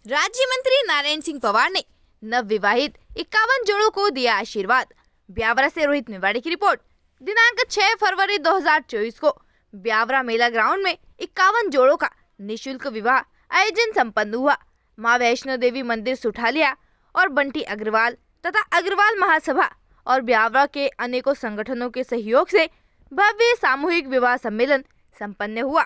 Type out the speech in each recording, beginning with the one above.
राज्य मंत्री नारायण सिंह पवार ने नव विवाहित 51 जोड़ों को दिया आशीर्वाद। ब्यावरा से रोहित मेवाड़ी की रिपोर्ट। दिनांक 6 फरवरी 2024 को ब्यावरा मेला ग्राउंड में 51 जोड़ों का निशुल्क विवाह आयोजन संपन्न हुआ। मां वैष्णो देवी मंदिर सुठालिया और बंटी अग्रवाल तथा अग्रवाल महासभा और ब्यावरा के अनेकों संगठनों के सहयोग से भव्य सामूहिक विवाह सम्मेलन संपन्न हुआ।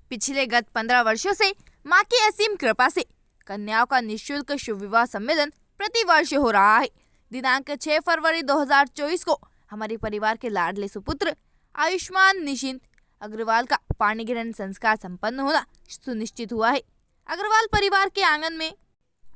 पिछले गत 15 वर्षों से मां की असीम कृपा से कन्याओं का निःशुल्क शुभ विवाह सम्मेलन प्रति वर्ष हो रहा है। दिनांक 6 फरवरी 2024 को हमारे परिवार के लाडले सुपुत्र आयुष्मान निशिंत अग्रवाल का पाणी ग्रहण संस्कार संपन्न होना सुनिश्चित हुआ है। अग्रवाल परिवार के आंगन में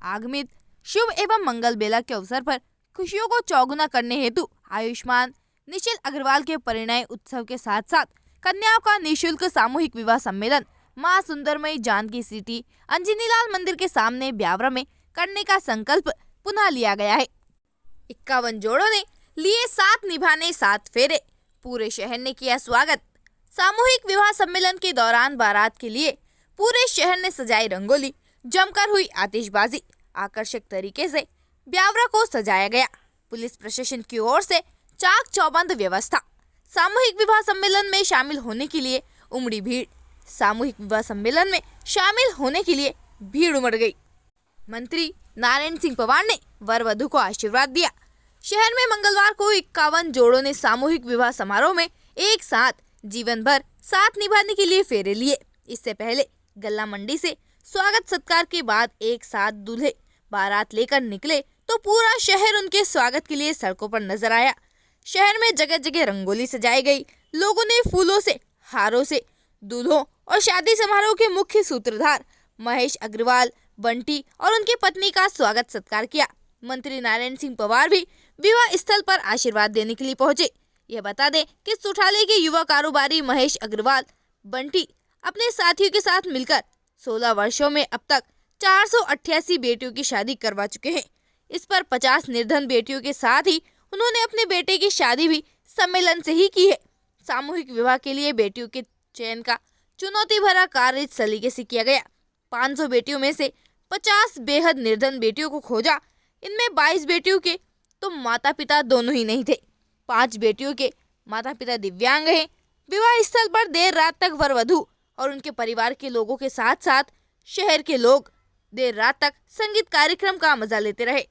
आगमित शुभ एवं मंगल बेला के अवसर पर खुशियों को चौगुना करने हेतु आयुष्मान निशिंत अग्रवाल के परिणय उत्सव के साथ साथ कन्याओं का निःशुल्क सामूहिक विवाह सम्मेलन मां सुंदरमयी जानकी सिटी अंजनीलाल मंदिर के सामने ब्यावरा में करने का संकल्प पुनः लिया गया है। 51 जोड़ों ने लिए साथ निभाने 7 फेरे। पूरे शहर ने किया स्वागत। सामूहिक विवाह सम्मेलन के दौरान बारात के लिए पूरे शहर ने सजाई रंगोली, जमकर हुई आतिशबाजी। आकर्षक तरीके से ब्यावरा को सजाया गया। पुलिस प्रशासन की ओर से चाक चौबंद व्यवस्था। सामूहिक विवाह सम्मेलन में शामिल होने के लिए उमड़ी भीड़। सामूहिक विवाह सम्मेलन में शामिल होने के लिए भीड़ उमड़ गई। मंत्री नारायण सिंह पवार ने वर वधू को आशीर्वाद दिया। शहर में मंगलवार को 51 जोड़ों ने सामूहिक विवाह समारोह में एक साथ जीवन भर साथ निभाने के लिए फेरे लिए। इससे पहले गल्ला मंडी से स्वागत सत्कार के बाद एक साथ दूल्हे बारात लेकर निकले तो पूरा शहर उनके स्वागत के लिए सड़कों पर नजर आया। शहर में जगह जगह रंगोली सजाई गई। लोगों ने फूलों से, हारों से दूल्हों और शादी समारोह के मुख्य सूत्रधार महेश अग्रवाल, बंटी और उनकी पत्नी का स्वागत सत्कार किया। मंत्री नारायण सिंह पवार भी विवाह स्थल पर आशीर्वाद देने के लिए पहुंचे। यह बता दें कि सुठाले के युवा कारोबारी महेश अग्रवाल बंटी अपने साथियों के साथ मिलकर 16 वर्षों में अब तक 488 बेटियों की शादी करवा चुके हैं। इस पर 50 निर्धन बेटियों के साथ ही उन्होंने अपने बेटे की शादी भी सम्मेलन से ही की है। सामूहिक विवाह के लिए बेटियों के चयन का चुनौती भरा कार्य इस सलीके से किया गया। 500 बेटियों में से 50 बेहद निर्धन बेटियों को खोजा। इनमें 22 बेटियों के तो माता पिता दोनों ही नहीं थे। 5 बेटियों के माता पिता दिव्यांग हैं। विवाह स्थल पर देर रात तक वर वधू और उनके परिवार के लोगों के साथ साथ शहर के लोग देर रात तक संगीत कार्यक्रम का मजा लेते रहे।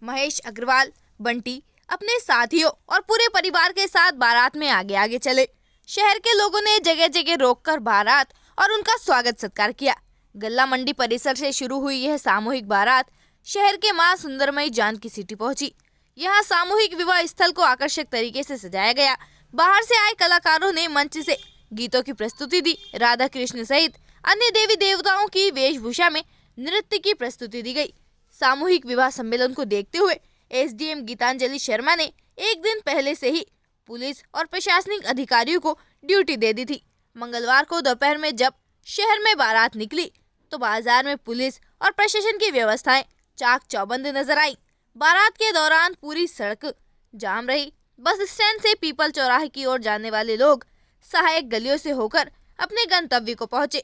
महेश अग्रवाल बंटी अपने साथियों और पूरे परिवार के साथ बारात में आगे आगे चले। शहर के लोगों ने जगह जगह रोककर बारात और उनका स्वागत सत्कार किया। गल्ला मंडी परिसर से शुरू हुई यह सामूहिक बारात शहर के मां सुंदरमयी जानकी सिटी पहुंची। यहां सामूहिक विवाह स्थल को आकर्षक तरीके से सजाया गया। बाहर से आए कलाकारों ने मंच से गीतों की प्रस्तुति दी। राधा कृष्ण सहित अन्य देवी देवताओं की वेशभूषा में नृत्य की प्रस्तुति दी गई। सामूहिक विवाह सम्मेलन को देखते हुए एसडीएम गीतांजलि शर्मा ने एक दिन पहले से ही पुलिस और प्रशासनिक अधिकारियों को ड्यूटी दे दी थी। मंगलवार को दोपहर में जब शहर में बारात निकली तो बाजार में पुलिस और प्रशासन की व्यवस्थाएं चाक चौबंद नजर आई। बारात के दौरान पूरी सड़क जाम रही। बस स्टैंड से पीपल चौराहे की ओर जाने वाले लोग सहायक गलियों से होकर अपने गंतव्य को पहुंचे।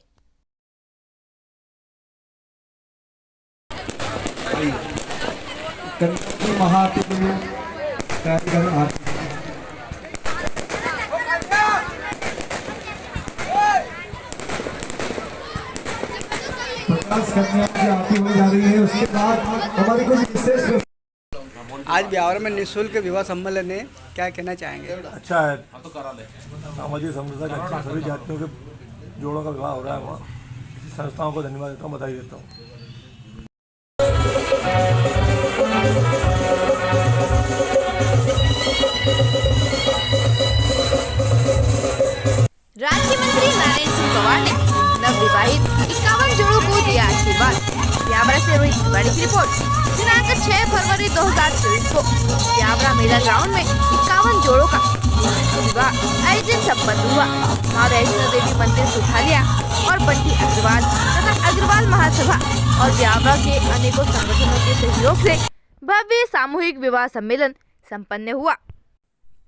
आती हो जा रही है। उसके बाद हमारी कुछ विशेष आज ब्यावरा में निःशुल्क विवाह सम्मेलन है, क्या कहना चाहेंगे? अच्छा है, सामाजिक समझौता के अच्छा सभी जातियों के जोड़ों का विवाह हो रहा है। वहाँ इसी संस्थाओं को धन्यवाद देता हूँ, बधाई देता हूँ। राज्य मंत्री नारायण सिंह पवार ने नव विवाहित 51 जोड़ों को दिया आशीर्वाद। ब्यावरा से रोहित मेवाड़ी की रिपोर्ट। दिनांक 6 फरवरी 2024 को ब्यावरा मेला ग्राउंड में 51 जोड़ों का विवाह आयोजन संपन्न हुआ। मां वैष्णो देवी मंदिर सुठालिया और बंटी अग्रवाल तथा अग्रवाल महासभा और ब्यावरा के अनेकों संगठनों के सहयोग से भव्य सामूहिक विवाह सम्मेलन संपन्न हुआ।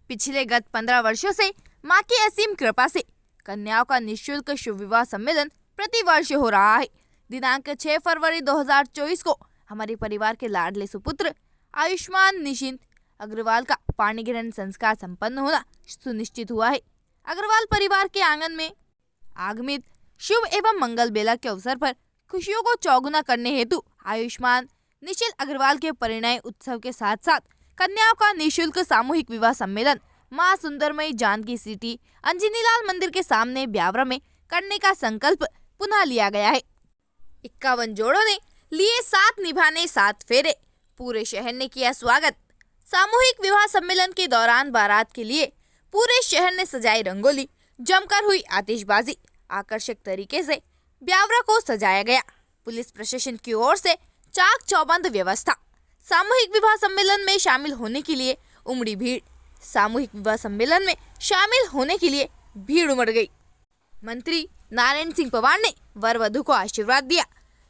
पिछले गत 15 वर्षों से मां की असीम कृपा से कन्याओं का निःशुल्क शुभ विवाह सम्मेलन प्रति वर्ष हो रहा है। दिनांक 6 फरवरी 2024 को हमारे परिवार के लाडले सुपुत्र आयुष्मान निशिंत अग्रवाल का पाणी ग्रहण संस्कार संपन्न होना सुनिश्चित हुआ है। अग्रवाल परिवार के आंगन में आगमित शुभ एवं मंगल बेला के अवसर पर खुशियों को चौगुना करने हेतु आयुष्मान निशिंत अग्रवाल के परिणय उत्सव के साथ साथ कन्याओं का निःशुल्क सामूहिक विवाह सम्मेलन मां सुंदरमयी जानकी सिटी अंजनीलाल मंदिर के सामने ब्यावरा में करने का संकल्प पुनः लिया गया है। 51 जोड़ों ने लिए साथ निभाने 7 फेरे, पूरे शहर ने किया स्वागत। सामूहिक विवाह सम्मेलन के दौरान बारात के लिए पूरे शहर ने सजाई रंगोली, जमकर हुई आतिशबाजी, आकर्षक तरीके से ब्यावरा को सजाया गया। पुलिस प्रशासन की ओर से चाक चौबंद व्यवस्था। सामूहिक विवाह सम्मेलन में शामिल होने के लिए उमड़ी भीड़। सामूहिक विवाह सम्मेलन में शामिल होने के लिए भीड़ उमड़ गई। मंत्री नारायण सिंह पवार ने वर वधू को आशीर्वाद दिया।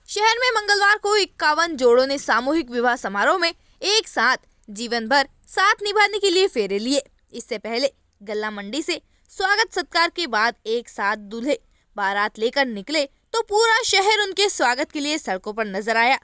शहर में मंगलवार को 51 जोड़ों ने सामूहिक विवाह समारोह में एक साथ जीवन भर साथ निभाने के लिए फेरे लिए। इससे पहले गल्ला मंडी से स्वागत सत्कार के बाद एक साथ दूल्हे बारात लेकर निकले तो पूरा शहर उनके स्वागत के लिए सड़कों पर नजर आया।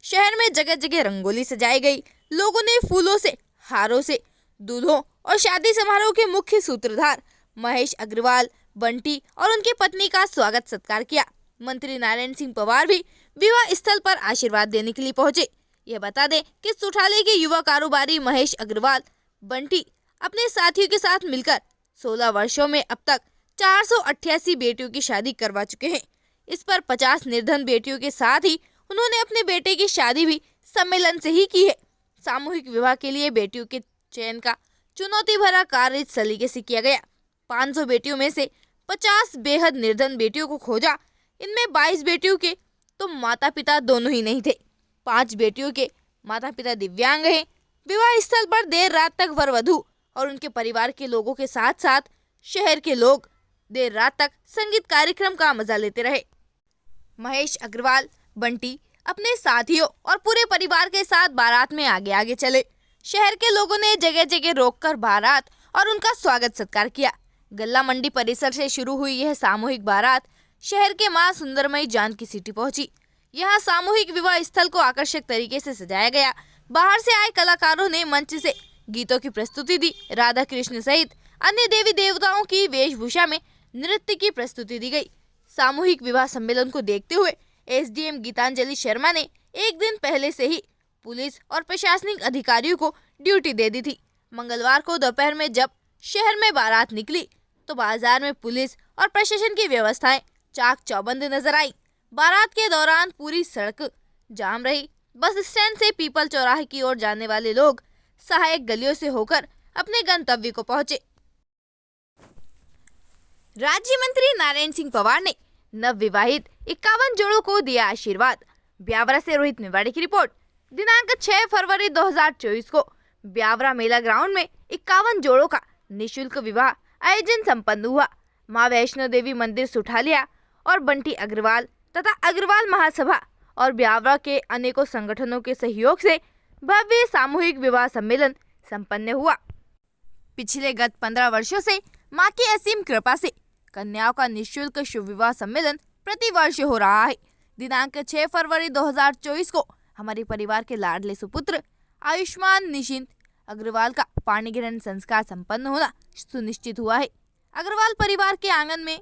शहर में जगह जगह रंगोली सजाई गई। लोगों ने फूलों से, हारों से दूल्हों और शादी समारोह के मुख्य सूत्रधार महेश अग्रवाल, बंटी और उनकी पत्नी का स्वागत सत्कार किया। मंत्री नारायण सिंह पवार भी विवाह स्थल पर आशीर्वाद देने के लिए पहुंचे। यह बता दें कि सुठाले के युवा कारोबारी महेश अग्रवाल, बंटी अपने साथियों के साथ मिलकर 16 वर्षों में अब तक 488 बेटियों की शादी करवा चुके हैं। इस पर 50 निर्धन बेटियों के साथ ही उन्होंने अपने बेटे की शादी भी सम्मेलन से ही की है। सामूहिक विवाह के लिए बेटियों के चयन का चुनौती भरा कार्य इस सलीके से किया गया। 500 बेटियों में से 50 बेहद निर्धन बेटियों को खोजा। इनमें 22 बेटियों के तो माता पिता दोनों ही नहीं थे। 5 बेटियों के माता पिता दिव्यांग हैं। विवाह स्थल पर देर रात तक वर वधू और उनके परिवार के लोगों के साथ साथ शहर के लोग देर रात तक संगीत कार्यक्रम का मजा लेते रहे। महेश अग्रवाल, बंटी अपने साथियों और पूरे परिवार के साथ बारात में आगे आगे चले। शहर के लोगों ने जगह जगह रोककर बारात और उनका स्वागत सत्कार किया। गल्ला मंडी परिसर से शुरू हुई यह सामूहिक बारात शहर के मां सुंदरमयी जानकी सिटी पहुंची। यहां सामूहिक विवाह स्थल को आकर्षक तरीके से सजाया गया। बाहर से आए कलाकारों ने मंच से गीतों की प्रस्तुति दी। राधा कृष्ण सहित अन्य देवी देवताओं की वेशभूषा में नृत्य की प्रस्तुति दी गई। सामूहिक विवाह सम्मेलन को देखते हुए एसडीएम गीतांजलि शर्मा ने एक दिन पहले से ही पुलिस और प्रशासनिक अधिकारियों को ड्यूटी दे दी थी। मंगलवार को दोपहर में जब शहर में बारात निकली तो बाजार में पुलिस और प्रशासन की व्यवस्थाएं चाक चौबंद नजर आई। बारात के दौरान पूरी सड़क जाम रही। बस स्टैंड से पीपल चौराहे की ओर जाने वाले लोग सहायक गलियों से होकर अपने गंतव्य को पहुंचे। राज्य मंत्री नारायण सिंह पवार ने नव विवाहित 51 जोड़ों को दिया आशीर्वाद। ब्यावरा से रोहित मेवाड़ी की रिपोर्ट। दिनांक 6 फरवरी 2024 को ब्यावरा मेला ग्राउंड में 51 जोड़ों का निःशुल्क विवाह आयोजन संपन्न हुआ। मां वैष्णो देवी मंदिर सुठालिया और बंटी अग्रवाल तथा अग्रवाल महासभा और ब्यावरा के अनेकों संगठनों के सहयोग से भव्य सामूहिक विवाह सम्मेलन संपन्न हुआ। पिछले गत 15 वर्षों से मां की असीम कृपा से कन्याओं का निःशुल्क शुभ विवाह सम्मेलन प्रति वर्ष हो रहा है। दिनांक 6 फरवरी 2024 को हमारे परिवार के लाडले सुपुत्र आयुष्मान निशिंत अग्रवाल का पाणी ग्रहण संस्कार संपन्न होना सुनिश्चित हुआ है। अग्रवाल परिवार के आंगन में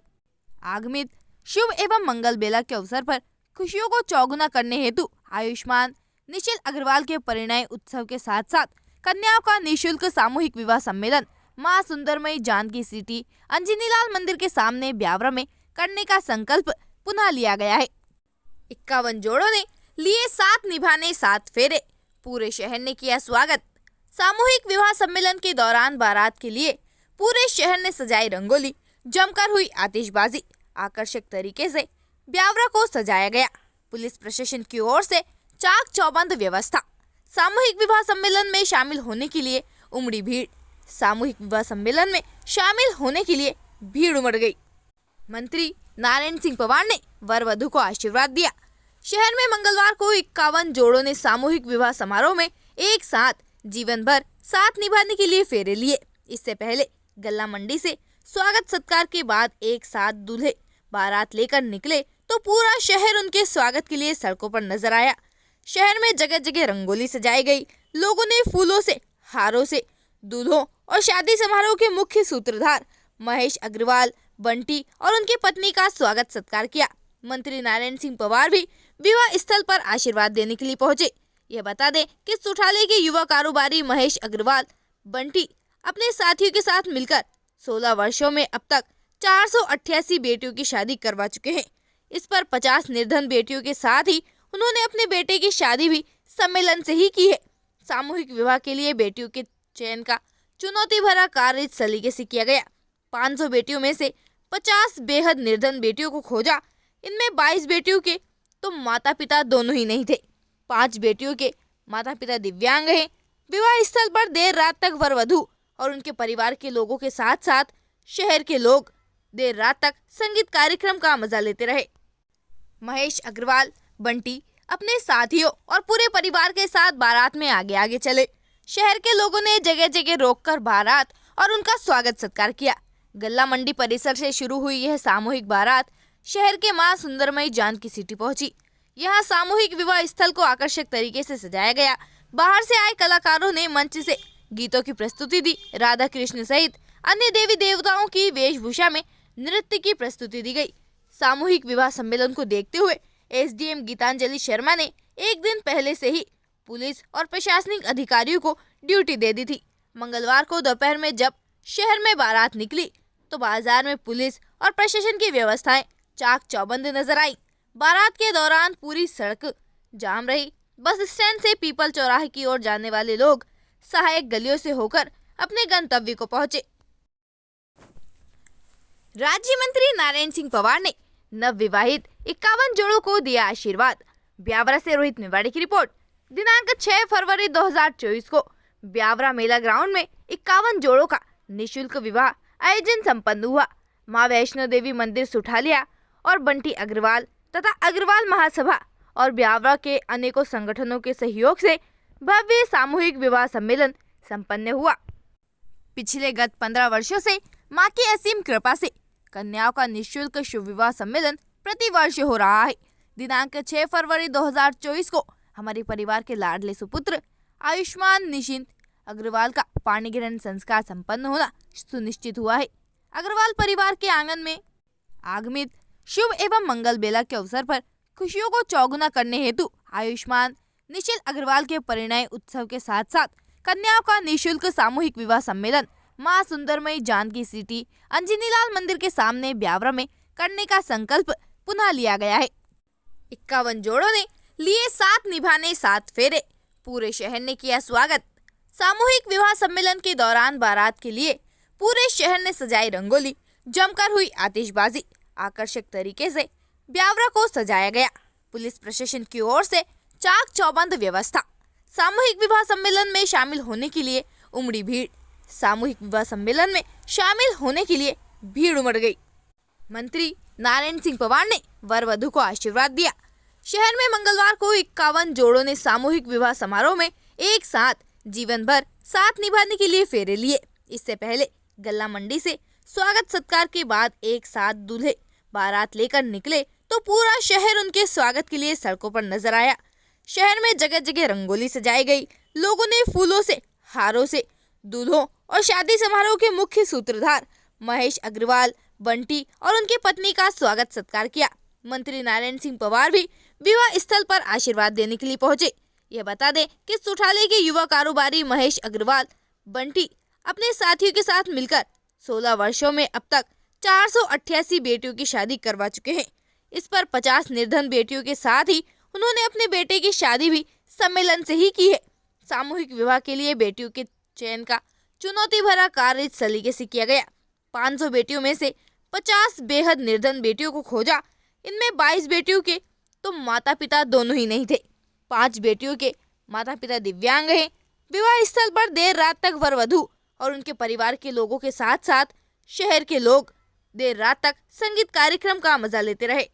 आगमित शुभ एवं मंगल बेला के अवसर पर खुशियों को चौगुना करने हेतु आयुष्मान निशिंत अग्रवाल के परिणय उत्सव के साथ साथ कन्याओं का निःशुल्क सामूहिक विवाह सम्मेलन मां सुंदरमयी जानकी सिटी अंजनीलाल मंदिर के सामने ब्यावरा में करने का संकल्प पुनः लिया गया है। 51 जोड़ों ने लिए साथ निभाने 7 फेरे, पूरे शहर ने किया स्वागत। सामूहिक विवाह सम्मेलन के दौरान बारात के लिए पूरे शहर ने सजाई रंगोली, जमकर हुई आतिशबाजी, आकर्षक तरीके से ब्यावरा को सजाया गया। पुलिस प्रशासन की ओर से चाक चौबंद व्यवस्था। सामूहिक विवाह सम्मेलन में शामिल होने के लिए उमड़ी भीड़। सामूहिक विवाह सम्मेलन में शामिल होने के लिए भीड़ उमड़ गई। मंत्री नारायण सिंह पवार ने वर वधू को आशीर्वाद दिया। शहर में मंगलवार को 51 जोड़ों ने सामूहिक विवाह समारोह में एक साथ जीवन भर साथ निभाने के लिए फेरे लिए। इससे पहले गल्ला मंडी से स्वागत सत्कार के बाद एक साथ दूल्हे बारात लेकर निकले तो पूरा शहर उनके स्वागत के लिए सड़कों पर नजर आया। शहर में जगह जगह रंगोली सजाई गई। लोगों ने फूलों से, हारों से दूल्हों और शादी समारोह के मुख्य सूत्रधार महेश अग्रवाल, बंटी और उनकी पत्नी का स्वागत सत्कार किया। मंत्री नारायण सिंह पवार भी विवाह स्थल पर आशीर्वाद देने के लिए पहुंचे। यह बता दें कि सुठाले के युवा कारोबारी महेश अग्रवाल, बंटी अपने साथियों के साथ मिलकर 16 वर्षों में अब तक 488 बेटियों की शादी करवा चुके हैं। इस पर 50 निर्धन बेटियों के साथ ही उन्होंने अपने बेटे की शादी भी सम्मेलन से ही की है। सामूहिक विवाह के लिए बेटियों के चयन का चुनौती भरा कार्य इस सलीके से किया गया। 500 बेटियों में से 50 बेहद निर्धन बेटियों को खोजा। इनमें 22 बेटियों के तो माता पिता दोनों ही नहीं थे। 5 बेटियों के माता पिता दिव्यांग हैं। विवाह स्थल पर देर रात तक वर वधू और उनके परिवार के लोगों के साथ साथ शहर के लोग देर रात तक संगीत कार्यक्रम का मजा लेते रहे। महेश अग्रवाल, बंटी अपने साथियों और पूरे परिवार के साथ बारात में आगे आगे चले। शहर के लोगों ने जगह जगह रोककर बारात और उनका स्वागत सत्कार किया। गल्ला मंडी परिसर से शुरू हुई यह सामूहिक बारात शहर के मां सुंदरमई जानकी सिटी पहुंची। यहां सामूहिक विवाह स्थल को आकर्षक तरीके से सजाया गया। बाहर से आए कलाकारों ने मंच से गीतों की प्रस्तुति दी। राधा कृष्ण सहित अन्य देवी देवताओं की वेशभूषा में नृत्य की प्रस्तुति दी गई। सामूहिक विवाह सम्मेलन को देखते हुए एसडीएम गीतांजलि शर्मा ने एक दिन पहले से ही पुलिस और प्रशासनिक अधिकारियों को ड्यूटी दे दी थी। मंगलवार को दोपहर में जब शहर में बारात निकली तो बाजार में पुलिस और प्रशासन की व्यवस्थाएं चाक चौबंद नजर आई। बारात के दौरान पूरी सड़क जाम रही। बस स्टैंड से पीपल चौराहे की ओर जाने वाले लोग सहायक गलियों से होकर अपने गंतव्य को पहुंचे। राज्य मंत्री नारायण सिंह पवार ने नवविवाहित 51 जोड़ों को दिया आशीर्वाद। ब्यावरा से रोहित मेवाड़ी की रिपोर्ट। दिनांक 6 फरवरी 2024 को ब्यावरा मेला ग्राउंड में 51 जोड़ों का निःशुल्क विवाह आयोजन संपन्न हुआ। मां वैष्णो देवी मंदिर सुठालिया और बंटी अग्रवाल तथा अग्रवाल महासभा और ब्यावरा के अनेकों संगठनों के सहयोग से भव्य सामूहिक विवाह सम्मेलन संपन्न हुआ। पिछले गत 15 वर्षों से मां की असीम कृपा से कन्याओं का निःशुल्क शुभ विवाह सम्मेलन प्रतिवर्ष हो रहा है। दिनांक 6 फरवरी 2024 को हमारे परिवार के लाडले सुपुत्र आयुष्मान निशिंत अग्रवाल का पाणी ग्रहण संस्कार संपन्न होना सुनिश्चित हुआ है। अग्रवाल परिवार के आंगन में आगमित शुभ एवं मंगल बेला के अवसर पर खुशियों को चौगुना करने हेतु आयुष्मान निशिल अग्रवाल के परिणय उत्सव के साथ साथ कन्याओं का निःशुल्क सामूहिक विवाह सम्मेलन मां सुंदरमई जानकी सिटी अंजनीलाल मंदिर के सामने ब्यावरा में करने का संकल्प पुनः लिया गया है। 51 जोड़ों ने लिए साथ निभाने 7 फेरे। पूरे शहर ने किया स्वागत। सामूहिक विवाह सम्मेलन के दौरान बारात के लिए पूरे शहर ने सजाई रंगोली, जमकर हुई आतिशबाजी। आकर्षक तरीके से ब्यावरा को सजाया गया। पुलिस प्रशासन की ओर से चाक चौबंद व्यवस्था। सामूहिक विवाह सम्मेलन में शामिल होने के लिए उमड़ी भीड़। सामूहिक विवाह सम्मेलन में शामिल होने के लिए भीड़ उमड़ गई। मंत्री नारायण सिंह पवार ने वर वधू को आशीर्वाद दिया। शहर में मंगलवार को 51 जोड़ों ने सामूहिक विवाह समारोह में एक साथ जीवन भर साथ निभाने के लिए फेरे लिए। इससे पहले गल्ला मंडी से स्वागत सत्कार के बाद एक साथ दूल्हे बारात लेकर निकले तो पूरा शहर उनके स्वागत के लिए सड़कों पर नजर आया। शहर में जगह जगह रंगोली सजाई गई। लोगों ने फूलों से, हारों से दूल्हों और शादी समारोह के मुख्य सूत्रधार महेश अग्रवाल, बंटी और उनकी पत्नी का स्वागत सत्कार किया। मंत्री नारायण सिंह पवार भी विवाह स्थल पर आशीर्वाद देने के लिए पहुंचे। यह बता दें कि सुठाले के युवा कारोबारी महेश अग्रवाल, बंटी अपने साथियों के साथ मिलकर 16 वर्षों में अब तक 488 बेटियों की शादी करवा चुके हैं। इस पर 50 निर्धन बेटियों के साथ ही उन्होंने अपने बेटे की शादी भी सम्मेलन से ही की है। सामूहिक विवाह के लिए बेटियों के चयन का चुनौती भरा कार्य इस सलीके से किया गया। 500 बेटियों में से 50 बेहद निर्धन बेटियों को खोजा। इनमें 22 बेटियों के तो माता पिता दोनों ही नहीं थे। 5 बेटियों के माता पिता दिव्यांग हैं। विवाह स्थल पर देर रात तक वर वधू और उनके परिवार के लोगों के साथ साथ शहर के लोग देर रात तक संगीत कार्यक्रम का मजा लेते रहे।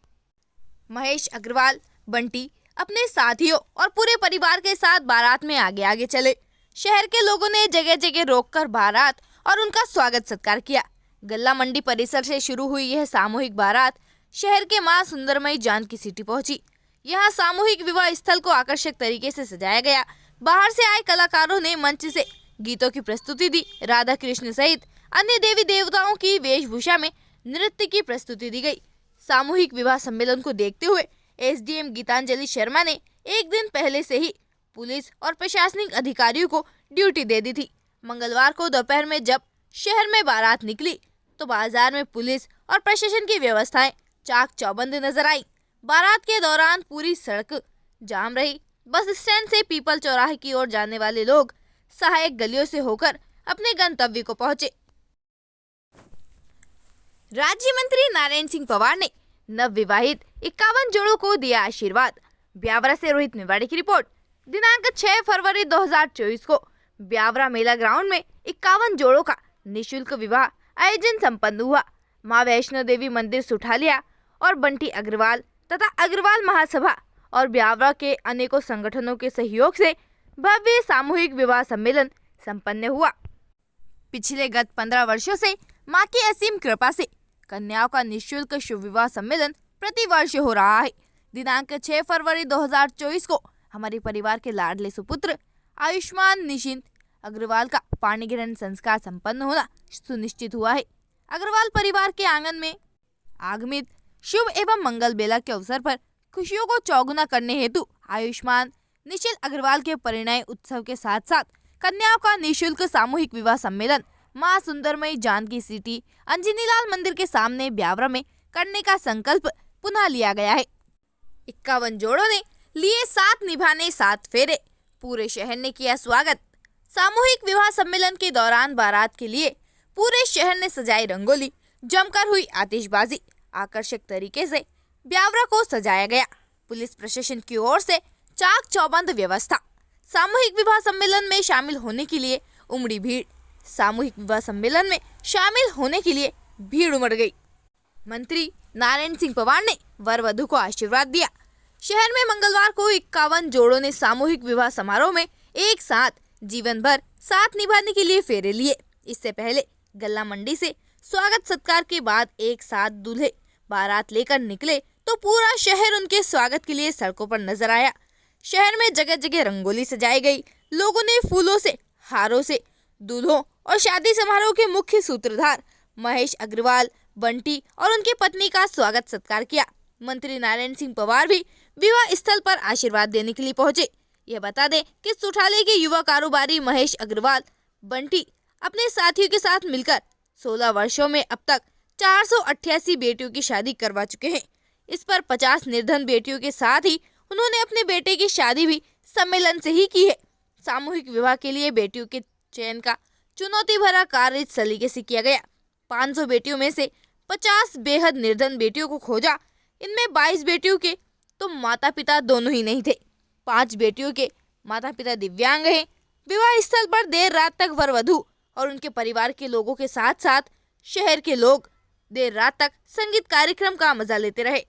महेश अग्रवाल, बंटी अपने साथियों और पूरे परिवार के साथ बारात में आगे आगे चले। शहर के लोगों ने जगह जगह रोककर बारात और उनका स्वागत सत्कार किया। गल्ला मंडी परिसर से शुरू हुई यह सामूहिक बारात शहर के मां सुंदरमई जानकी सिटी पहुंची। यहां सामूहिक विवाह स्थल को आकर्षक तरीके से सजाया गया। बाहर से आए कलाकारों ने मंच से गीतों की प्रस्तुति दी। राधा कृष्ण सहित अन्य देवी देवताओं की वेशभूषा में नृत्य की प्रस्तुति दी गई। सामूहिक विवाह सम्मेलन को देखते हुए एसडीएम गीतांजलि शर्मा ने एक दिन पहले से ही पुलिस और प्रशासनिक अधिकारियों को ड्यूटी दे दी थी। मंगलवार को दोपहर में जब शहर में बारात निकली तो बाजार में पुलिस और प्रशासन की व्यवस्थाएं चाक चौबंद नजर आई। बारात के दौरान पूरी सड़क जाम रही। बस स्टैंड से पीपल चौराहे की ओर जाने वाले लोग सहायक गलियों से होकर अपने गंतव्य को पहुंचे। राज्य मंत्री नारायण सिंह पवार ने नवविवाहित 51 जोड़ों को दिया आशीर्वाद। ब्यावरा से रोहित मेवाड़ी की रिपोर्ट। दिनांक 6 फरवरी 2024 को ब्यावरा मेला ग्राउंड में 51 जोड़ों का निशुल्क विवाह आयोजन संपन्न हुआ। मां वैष्णो देवी मंदिर सुठालिया और बंटी अग्रवाल तथा अग्रवाल महासभा और ब्यावरा के अनेकों संगठनों के सहयोग से भव्य सामूहिक विवाह सम्मेलन संपन्न हुआ। पिछले गत 15 वर्षों से मां की असीम कृपा से कन्याओं का निःशुल्क शुभ विवाह सम्मेलन प्रति वर्ष हो रहा है। दिनांक 6 फरवरी 2024 को हमारे परिवार के लाडले सुपुत्र आयुष्मान निशिंत अग्रवाल का पाणी ग्रहण संस्कार संपन्न होना सुनिश्चित हुआ है। अग्रवाल परिवार के आंगन में आगमित शुभ एवं मंगल बेला के अवसर पर खुशियों को चौगुना करने हेतु आयुष्मान निशिंत अग्रवाल के परिणय उत्सव के साथ साथ कन्याओं का निःशुल्क सामूहिक विवाह सम्मेलन मां सुंदरमई जानकी सिटी अंजनीलाल मंदिर के सामने ब्यावरा में करने का संकल्प पुनः लिया गया है। 51 जोड़ों ने लिए साथ निभाने 7 फेरे। पूरे शहर ने किया स्वागत। सामूहिक विवाह सम्मेलन के दौरान बारात के लिए पूरे शहर ने सजाई रंगोली, जमकर हुई आतिशबाजी। आकर्षक तरीके से ब्यावरा को सजाया गया। पुलिस प्रशासन की ओर से चाक चौबंद व्यवस्था। सामूहिक विवाह सम्मेलन में शामिल होने के लिए उमड़ी भीड़। सामूहिक विवाह सम्मेलन में शामिल होने के लिए भीड़ उमड़ गई। मंत्री नारायण सिंह पवार ने वर वधू को आशीर्वाद दिया। शहर में मंगलवार को 51 जोड़ों ने सामूहिक विवाह समारोह में एक साथ जीवन भर साथ निभाने के लिए फेरे लिए। इससे पहले गल्ला मंडी से स्वागत सत्कार के बाद एक साथ दूल्हे बारात लेकर निकले तो पूरा शहर उनके स्वागत के लिए सड़कों पर नजर आया। शहर में जगह जगह रंगोली सजाई गई। लोगों ने फूलों से, हारों से दूल्हों और शादी समारोह के मुख्य सूत्रधार महेश अग्रवाल, बंटी और उनकी पत्नी का स्वागत सत्कार किया। मंत्री नारायण सिंह पवार भी विवाह स्थल पर आशीर्वाद देने के लिए पहुंचे। यह बता दें कि सुठाले के युवा कारोबारी महेश अग्रवाल बंटी अपने साथियों के साथ मिलकर 16 वर्षों में अब तक 488 बेटियों की शादी करवा चुके हैं। इस पर 50 निर्धन बेटियों के साथ ही उन्होंने अपने बेटे की शादी भी सम्मेलन से ही की है। सामूहिक विवाह के लिए बेटियों के चयन का चुनौती भरा कार्य इस सलीके से किया गया। 500 बेटियों में से 50 बेहद निर्धन बेटियों को खोजा। इनमें 22 बेटियों के तो माता पिता दोनों ही नहीं थे। 5 बेटियों के माता पिता दिव्यांग हैं। विवाह स्थल पर देर रात तक वर वधू और उनके परिवार के लोगों के साथ साथ शहर के लोग देर रात तक संगीत कार्यक्रम का मजा लेते रहे।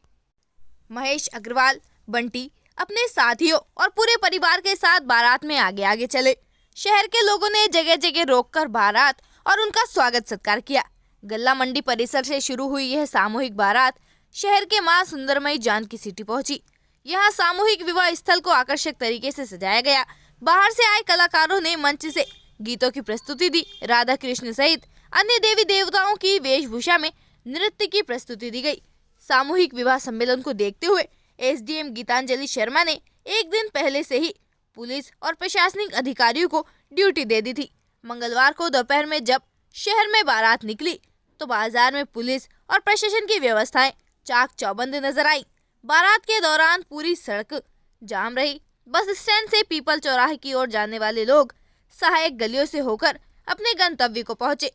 महेश अग्रवाल बंटी अपने साथियों और पूरे परिवार के साथ बारात में आगे आगे चले। शहर के लोगों ने जगह जगह रोककर बारात और उनका स्वागत सत्कार किया। गल्ला मंडी परिसर से शुरू हुई यह सामूहिक बारात शहर के मां सुंदरमई जानकी सिटी पहुंची। यहां सामूहिक विवाह स्थल को आकर्षक तरीके से सजाया गया। बाहर से आए कलाकारों ने मंच से गीतों की प्रस्तुति दी। राधा कृष्ण सहित अन्य देवी देवताओं की वेशभूषा में नृत्य की प्रस्तुति दी गई। सामूहिक विवाह सम्मेलन को देखते हुए एसडीएम गीतांजलि शर्मा ने एक दिन पहले से ही पुलिस और प्रशासनिक अधिकारियों को ड्यूटी दे दी थी। मंगलवार को दोपहर में जब शहर में बारात निकली तो बाजार में पुलिस और प्रशासन की व्यवस्थाएं चाक चौबंद नजर आई। बारात के दौरान पूरी सड़क जाम रही। बस स्टैंड से पीपल चौराहे की ओर जाने वाले लोग सहायक गलियों से होकर अपने गंतव्य को पहुंचे।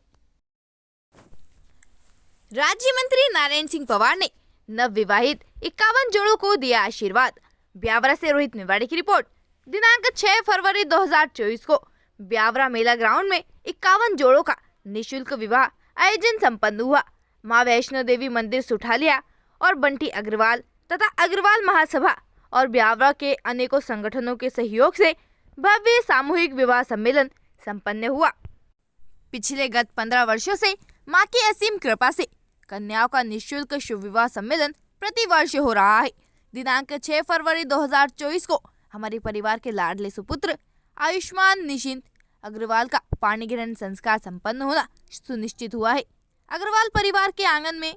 राज्य मंत्री नारायण सिंह पवार ने नवविवाहित 51 जोड़ों को दिया आशीर्वाद। ब्यावरा से रोहित मेवाड़ी की रिपोर्ट। दिनांक 6 फरवरी 2024 को ब्यावरा मेला ग्राउंड में 51 जोड़ों का निशुल्क विवाह आयोजन संपन्न हुआ। मां वैष्णो देवी मंदिर सुठालिया और बंटी अग्रवाल तथा अग्रवाल महासभा और ब्यावरा के अनेकों संगठनों के सहयोग से भव्य सामूहिक विवाह सम्मेलन संपन्न हुआ। पिछले गत 15 वर्षों से मां की असीम कृपा से कन्याओं का निःशुल्क शुभ विवाह सम्मेलन प्रति वर्ष हो रहा है। दिनांक 6 फरवरी 2024 को हमारे परिवार के लाडले सुपुत्र आयुष्मान निशिंत अग्रवाल का पाणी ग्रहण संस्कार संपन्न होना सुनिश्चित हुआ है। अग्रवाल परिवार के आंगन में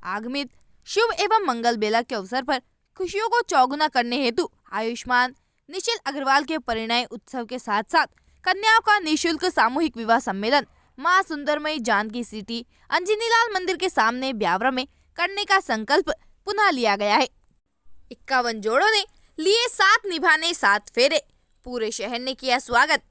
आगमित शुभ एवं मंगल बेला के अवसर पर खुशियों को चौगुना करने हेतु आयुष्मान निशिंत अग्रवाल के परिणय उत्सव के साथ साथ कन्याओं का निःशुल्क सामूहिक विवाह सम्मेलन मां सुंदरमयी जानकी सिटी अंजनीलाल मंदिर के सामने ब्यावरा में करने का संकल्प पुनः लिया गया है। 51 जोड़ों ने लिए साथ निभाने 7 फेरे, पूरे शहर ने किया स्वागत।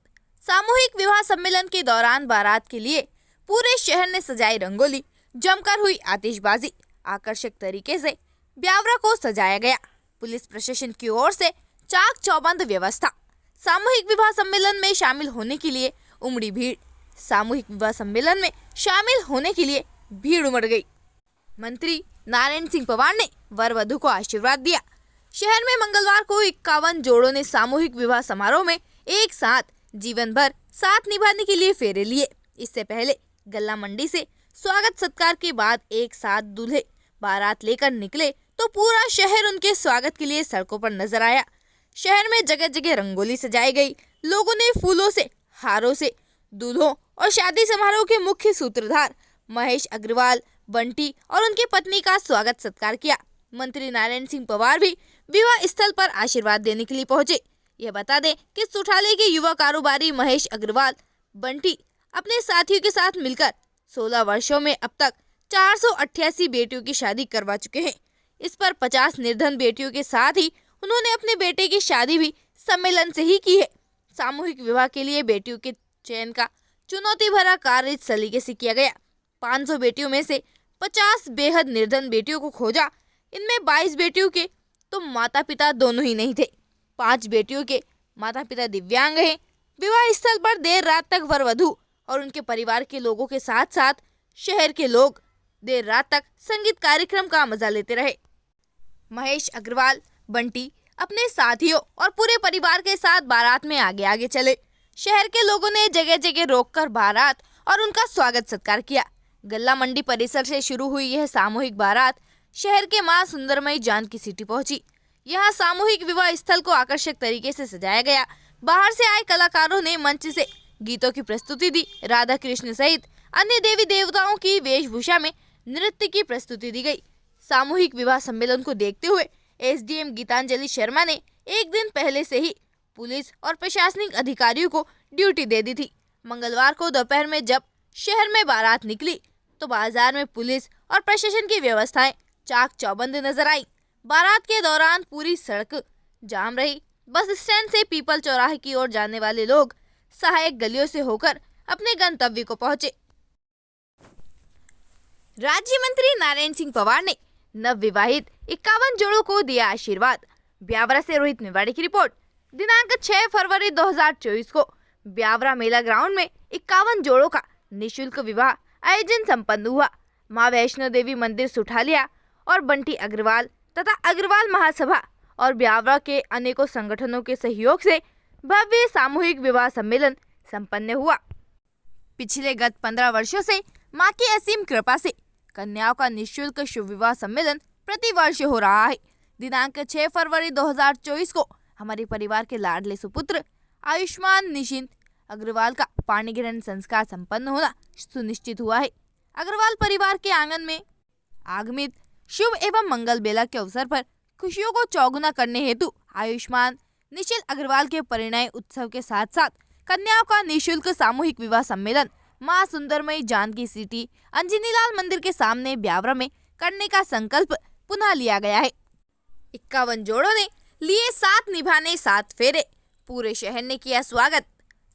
सामूहिक विवाह सम्मेलन के दौरान बारात के लिए पूरे शहर ने सजाई रंगोली, जमकर हुई आतिशबाजी, आकर्षक तरीके से ब्यावरा को सजाया गया। पुलिस प्रशासन की ओर से चाक चौबंद व्यवस्था। सामूहिक विवाह सम्मेलन में शामिल होने के लिए उमड़ी भीड़। सामूहिक विवाह सम्मेलन में शामिल होने के लिए भीड़ उमड़ गई। मंत्री नारायण सिंह पवार ने वर वधू को आशीर्वाद दिया। शहर में मंगलवार को 51 जोड़ों ने सामूहिक विवाह समारोह में एक साथ जीवन भर साथ निभाने के लिए फेरे लिए। इससे पहले गल्ला मंडी से स्वागत सत्कार के बाद एक साथ दूल्हे बारात लेकर निकले तो पूरा शहर उनके स्वागत के लिए सड़कों पर नजर आया। शहर में जगह जगह रंगोली सजाई गई। लोगों ने फूलों से, हारों से दूल्हों और शादी समारोह के मुख्य सूत्रधार महेश अग्रवाल, बंटी और उनकी पत्नी का स्वागत सत्कार किया। मंत्री नारायण सिंह पवार भी विवाह स्थल पर आशीर्वाद देने के लिए पहुंचे। यह बता दें कि सुठाले के युवा कारोबारी महेश अग्रवाल, बंटी अपने साथियों के साथ मिलकर 16 वर्षों में अब तक 488 बेटियों की शादी करवा चुके हैं। इस पर 50 निर्धन बेटियों के साथ ही उन्होंने अपने बेटे की शादी भी सम्मेलन से ही की है। सामूहिक विवाह के लिए बेटियों के चयन का चुनौती भरा कार्य इस सलीके से किया गया। 500 बेटियों में से 50 बेहद निर्धन बेटियों को खोजा। इनमें 22 बेटियों के तो माता पिता दोनों ही नहीं थे। 5 बेटियों के माता पिता दिव्यांग हैं। विवाह स्थल पर देर रात तक वर वधू और उनके परिवार के लोगों के साथ साथ शहर के लोग देर रात तक संगीत कार्यक्रम का मजा लेते रहे। महेश अग्रवाल, बंटी अपने साथियों और पूरे परिवार के साथ बारात में आगे आगे चले। शहर के लोगों ने जगह जगह रोककर बारात और उनका स्वागत सत्कार किया। गल्ला मंडी परिसर से शुरू हुई यह सामूहिक बारात शहर के मां सुंदरमयी जानकी सिटी पहुंची। यहां सामूहिक विवाह स्थल को आकर्षक तरीके से सजाया गया। बाहर से आए कलाकारों ने मंच से गीतों की प्रस्तुति दी। राधा कृष्ण सहित अन्य देवी देवताओं की वेशभूषा में नृत्य की प्रस्तुति दी गई। सामूहिक विवाह सम्मेलन को देखते हुए एसडीएम गीतांजलि शर्मा ने एक दिन पहले से ही पुलिस और प्रशासनिक अधिकारियों को ड्यूटी दे दी थी। मंगलवार को दोपहर में जब शहर में बारात निकली तो बाजार में पुलिस और प्रशासन की व्यवस्थाएं चाक चौबंद नजर आई। बारात के दौरान पूरी सड़क जाम रही। बस स्टैंड से पीपल चौराहे की ओर जाने वाले लोग सहायक गलियों से होकर अपने गंतव्य को पहुंचे। राज्य मंत्री नारायण सिंह पवार ने नव विवाहित 51 जोड़ों को दिया आशीर्वाद। ब्यावरा से रोहित मेवाड़ी की रिपोर्ट। दिनांक 6 फरवरी 2024 को ब्यावरा मेला ग्राउंड में 51 जोड़ों का निःशुल्क विवाह आयोजन संपन्न हुआ। मां वैष्णो देवी मंदिर सुठालिया और बंटी अग्रवाल तथा अग्रवाल महासभा और ब्यावरा के अनेकों संगठनों के सहयोग से भव्य सामूहिक विवाह सम्मेलन संपन्न हुआ। पिछले गत 15 वर्षों से मां की असीम कृपा से कन्याओं का निःशुल्क शुभ विवाह सम्मेलन प्रति वर्ष हो रहा है। दिनांक 6 फरवरी 2024 को हमारे परिवार के लाडले सुपुत्र आयुष्मान निशिंत अग्रवाल का पाणी ग्रहण संस्कार संपन्न होना सुनिश्चित हुआ है। अग्रवाल परिवार के आंगन में आगमित शुभ एवं मंगल बेला के अवसर पर खुशियों को चौगुना करने हेतु आयुष्मान निशिंत अग्रवाल के परिणय उत्सव के साथ साथ कन्याओं का निःशुल्क सामूहिक विवाह सम्मेलन मां सुंदरमयी जानकी सिटी अंजनीलाल मंदिर के सामने ब्यावरा में करने का संकल्प पुनः लिया गया है। 51 जोड़ों ने लिए साथ निभाने 7 फेरे, पूरे शहर ने किया स्वागत।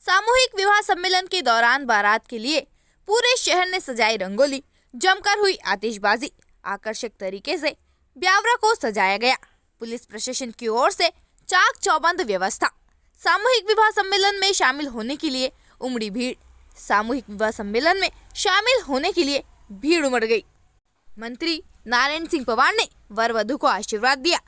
सामूहिक विवाह सम्मेलन के दौरान बारात के लिए पूरे शहर ने सजाई रंगोली, जमकर हुई आतिशबाजी, आकर्षक तरीके से ब्यावरा को सजाया गया। पुलिस प्रशासन की ओर से चाक चौबंद व्यवस्था। सामूहिक विवाह सम्मेलन में शामिल होने के लिए उमड़ी भीड़। सामूहिक विवाह सम्मेलन में शामिल होने के लिए भीड़ उमड़ गई। मंत्री नारायण सिंह पवार ने वर वधू को आशीर्वाद दिया।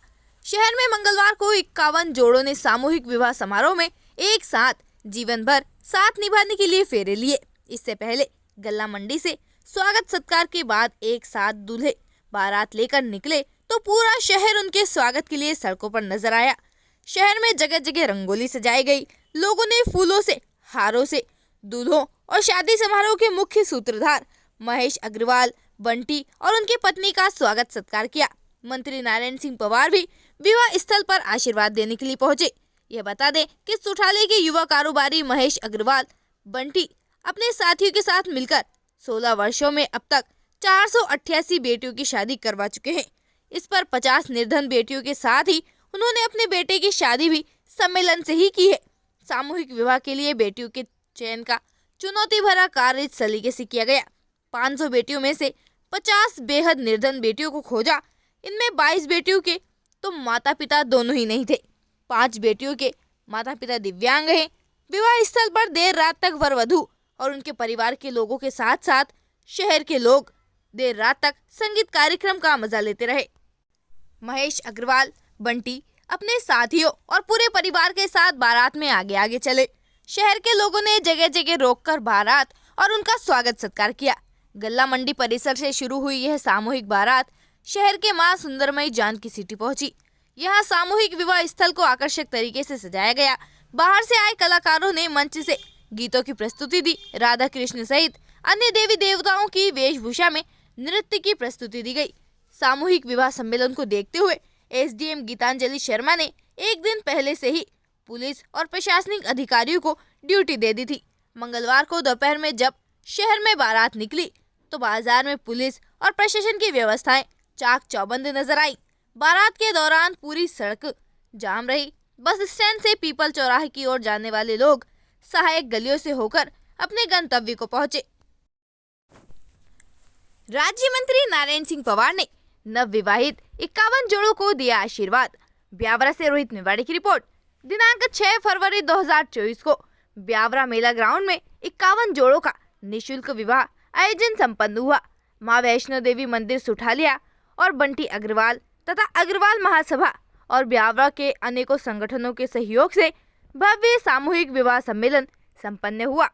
शहर में मंगलवार को 51 जोड़ों ने सामूहिक विवाह समारोह में एक साथ जीवन भर साथ निभाने के लिए फेरे लिए। इससे पहले गल्ला मंडी से स्वागत सत्कार के बाद एक साथ दूल्हे बारात लेकर निकले तो पूरा शहर उनके स्वागत के लिए सड़कों पर नजर आया। शहर में जगह जगह रंगोली सजाई गई। लोगों ने फूलों से, हारों से दूल्हों और शादी समारोह के मुख्य सूत्रधार महेश अग्रवाल, बंटी और उनकी पत्नी का स्वागत सत्कार किया। मंत्री नारायण सिंह पवार भी विवाह स्थल पर आशीर्वाद देने के लिए पहुंचे। यह बता दें कि सुठाले के युवा कारोबारी महेश अग्रवाल, बंटी अपने साथियों के साथ मिलकर 16 वर्षों में अब तक 488 बेटियों की शादी करवा चुके हैं। इस पर 50 निर्धन बेटियों के साथ ही उन्होंने अपने बेटे की शादी भी सम्मेलन से ही की है। सामूहिक विवाह के लिए बेटियों के चयन का चुनौती भरा कार्य इस सलीके से किया गया। 500 बेटियों में से 50 बेहद निर्धन बेटियों को खोजा। इनमें 22 बेटियों के तो माता पिता दोनों ही नहीं थे। 5 बेटियों के माता पिता दिव्यांग हैं। विवाह स्थल पर देर रात तक वर वधू और उनके परिवार के लोगों के साथ साथ शहर के लोग देर रात तक संगीत कार्यक्रम का मजा लेते रहे। महेश अग्रवाल, बंटी अपने साथियों और पूरे परिवार के साथ बारात में आगे आगे चले। शहर के लोगों ने जगह जगह रोककर बारात और उनका स्वागत सत्कार किया। गल्ला मंडी परिसर से शुरू हुई यह सामूहिक बारात शहर के मां सुंदरमई जानकी सिटी पहुंची। यहाँ सामूहिक विवाह स्थल को आकर्षक तरीके से सजाया गया। बाहर से आए कलाकारों ने मंच से गीतों की प्रस्तुति दी। राधा कृष्ण सहित अन्य देवी देवताओं की वेशभूषा में नृत्य की प्रस्तुति दी गई। सामूहिक विवाह सम्मेलन को देखते हुए एसडीएम गीतांजलि शर्मा ने एक दिन पहले से ही पुलिस और प्रशासनिक अधिकारियों को ड्यूटी दे दी थी। मंगलवार को दोपहर में जब शहर में बारात निकली तो बाजार में पुलिस और प्रशासन की व्यवस्थाएं चाक चौबंद नजर आई। बारात के दौरान पूरी सड़क जाम रही। बस स्टैंड से पीपल चौराहे की ओर जाने वाले लोग सहायक गलियों से होकर अपने गंतव्य को पहुंचे। राज्य मंत्री नारायण सिंह पवार ने नवविवाहित 51 जोड़ों को दिया आशीर्वाद। ब्यावरा से रोहित मेवाड़ी की रिपोर्ट। दिनांक 6 फरवरी 2024 को ब्यावरा मेला ग्राउंड में 51 जोड़ों का निःशुल्क विवाह आयोजन संपन्न हुआ। मां वैष्णो देवी मंदिर सुठालिया और बंटी अग्रवाल तथा अग्रवाल महासभा और ब्यावरा के अनेकों संगठनों के सहयोग से भव्य सामूहिक विवाह सम्मेलन संपन्न हुआ।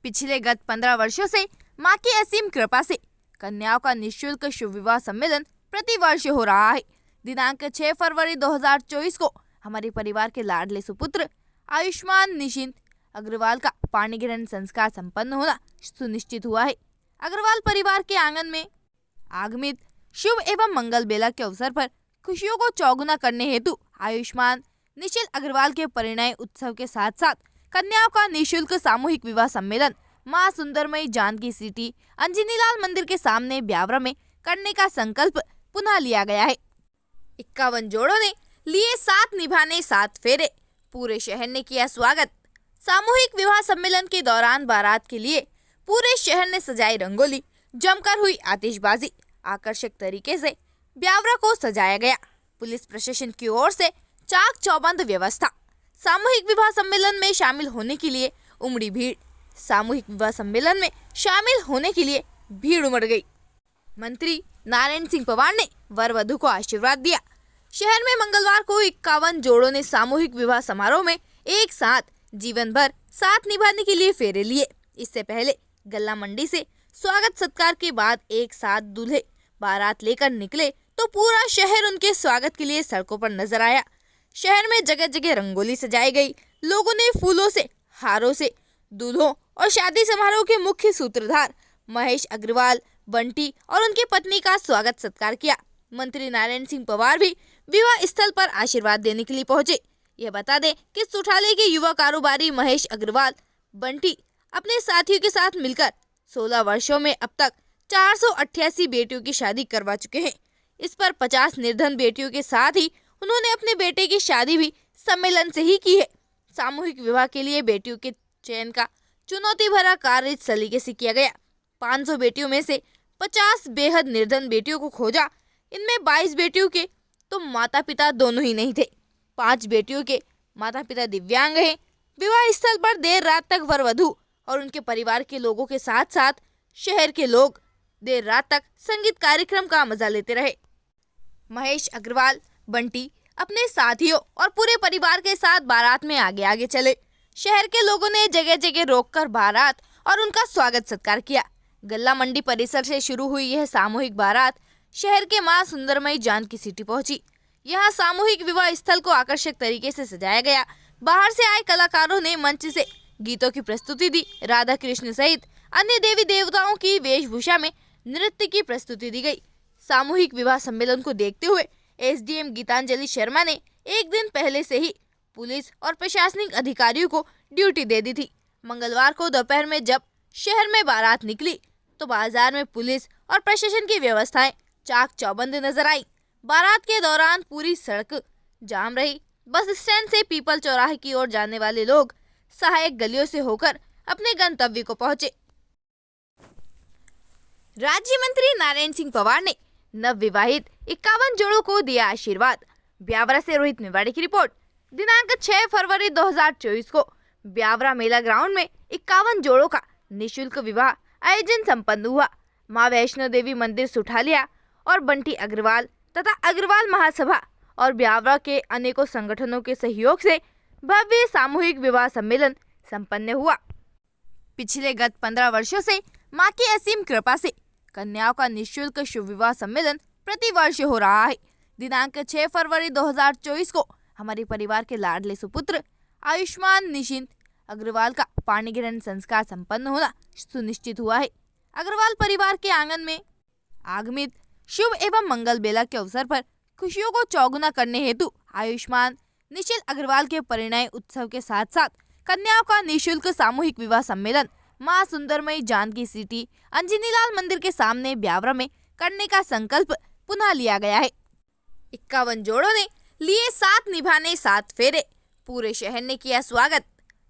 पिछले गत 15 वर्षों से मां की असीम कृपा से कन्याओं का निःशुल्क शुभ विवाह सम्मेलन प्रति वर्ष हो रहा है। दिनांक 6 फरवरी 2024 को हमारे परिवार के लाडले सुपुत्र आयुष्मान निशिंत अग्रवाल का पाणी ग्रहण संस्कार संपन्न होना सुनिश्चित हुआ है। अग्रवाल परिवार के आंगन में आगमित शुभ एवं मंगल बेला के अवसर पर खुशियों को चौगुना करने हेतु आयुष्मान निशिल अग्रवाल के परिणय उत्सव के साथ साथ कन्याओं का निःशुल्क सामूहिक विवाह सम्मेलन मां सुंदरमई जानकी सिटी अंजनीलाल मंदिर के सामने ब्यावरा में करने का संकल्प पुनः लिया गया है। 51 जोड़ों ने लिए साथ निभाने 7 फेरे। पूरे शहर ने किया स्वागत। सामूहिक विवाह सम्मेलन के दौरान बारात के लिए पूरे शहर ने सजाई रंगोली, जमकर हुई आतिशबाजी। आकर्षक तरीके से ब्यावरा को सजाया गया। पुलिस प्रशासन की ओर से चाक चौबंद व्यवस्था। सामूहिक विवाह सम्मेलन में शामिल होने के लिए उमड़ी भीड़। सामूहिक विवाह सम्मेलन में शामिल होने के लिए भीड़ उमड़ गई। मंत्री नारायण सिंह पवार ने वर वधू को आशीर्वाद दिया। शहर में मंगलवार को 51 जोड़ों ने सामूहिक विवाह समारोह में एक साथ जीवन भर साथ निभाने के लिए फेरे लिए। इससे पहले गल्ला मंडी से स्वागत सत्कार के बाद एक साथ दूल्हे बारात लेकर निकले तो पूरा शहर उनके स्वागत के लिए सड़कों पर नजर आया। शहर में जगह जगह रंगोली सजाई गई। लोगों ने फूलों से, हारों से दूल्हों और शादी समारोह के मुख्य सूत्रधार महेश अग्रवाल, बंटी और उनकी पत्नी का स्वागत सत्कार किया। मंत्री नारायण सिंह पवार भी विवाह स्थल पर आशीर्वाद देने के लिए पहुंचे। यह बता दें कि सुठाले के युवा कारोबारी महेश अग्रवाल, बंटी अपने साथियों के साथ मिलकर 16 वर्षों में अब तक 488 बेटियों की शादी करवा चुके हैं। इस पर 50 निर्धन बेटियों के साथ ही उन्होंने अपने बेटे की शादी भी सम्मेलन से ही की है। सामूहिक विवाह के लिए बेटियों के चयन का चुनौती भरा कार्य इस सलीके से किया गया। 500 बेटियों में से 50 बेहद निर्धन बेटियों को खोजा। इनमें 22 बेटियों के तो माता पिता दोनों ही नहीं थे। 5 बेटियों के माता पिता दिव्यांग हैं। विवाह स्थल पर देर रात तक वर वधू और उनके परिवार के लोगों के साथ साथ शहर के लोग देर रात तक संगीत कार्यक्रम का मजा लेते रहे। महेश अग्रवाल, बंटी अपने साथियों और पूरे परिवार के साथ बारात में आगे आगे चले। शहर के लोगों ने जगह जगह रोककर बारात और उनका स्वागत सत्कार किया। गल्ला मंडी परिसर से शुरू हुई यह सामूहिक बारात शहर के मां सुंदरमयी जानकी सिटी पहुंची। यहां सामूहिक विवाह स्थल को आकर्षक तरीके से सजाया गया। बाहर से आए कलाकारों ने मंच से गीतों की प्रस्तुति दी। राधा कृष्ण सहित अन्य देवी देवताओं की वेशभूषा में नृत्य की प्रस्तुति दी गई। सामूहिक विवाह सम्मेलन को देखते हुए एसडीएम गीतांजलि शर्मा ने एक दिन पहले से ही पुलिस और प्रशासनिक अधिकारियों को ड्यूटी दे दी थी। मंगलवार को दोपहर में जब शहर में बारात निकली तो बाजार में पुलिस और प्रशासन की व्यवस्थाएं चाक चौबंद नजर आई। बारात के दौरान पूरी सड़क जाम रही। बस स्टैंड से पीपल चौराहे की ओर जाने वाले लोग सहायक गलियों से होकर अपने गंतव्य को पहुंचे। राज्य मंत्री नारायण सिंह पवार ने नवविवाहित 51 जोड़ों को दिया आशीर्वाद। ब्यावरा से रोहित मेवाड़ी की रिपोर्ट। दिनांक 6 फरवरी 2024 को ब्यावरा मेला ग्राउंड में 51 जोड़ों का निशुल्क विवाह आयोजन संपन्न हुआ। मां वैष्णो देवी मंदिर सुठालिया और बंटी अग्रवाल तथा अग्रवाल महासभा और ब्यावरा के अनेकों संगठनों के सहयोग से भव्य सामूहिक विवाह सम्मेलन संपन्न हुआ। पिछले गत 15 वर्षों से मां की असीम कृपा से कन्याओं का निःशुल्क शुभ विवाह सम्मेलन प्रतिवर्ष हो रहा है। दिनांक 6 फरवरी 2024 को हमारे परिवार के लाडले सुपुत्र आयुष्मान निशिंत अग्रवाल का पाणी ग्रहण संस्कार संपन्न होना सुनिश्चित हुआ है। अग्रवाल परिवार के आंगन में आगमित शुभ एवं मंगल बेला के अवसर पर खुशियों को चौगुना करने हेतु आयुष्मान निशिंत अग्रवाल के परिणय उत्सव के साथ साथ कन्याओं का निःशुल्क सामूहिक विवाह सम्मेलन मां सुंदरमयी जानकी सिटी अंजनीलाल मंदिर के सामने ब्यावरा में करने का संकल्प पुनः लिया गया है। 51 जोड़ों ने लिए साथ निभाने 7 फेरे। पूरे शहर ने किया स्वागत।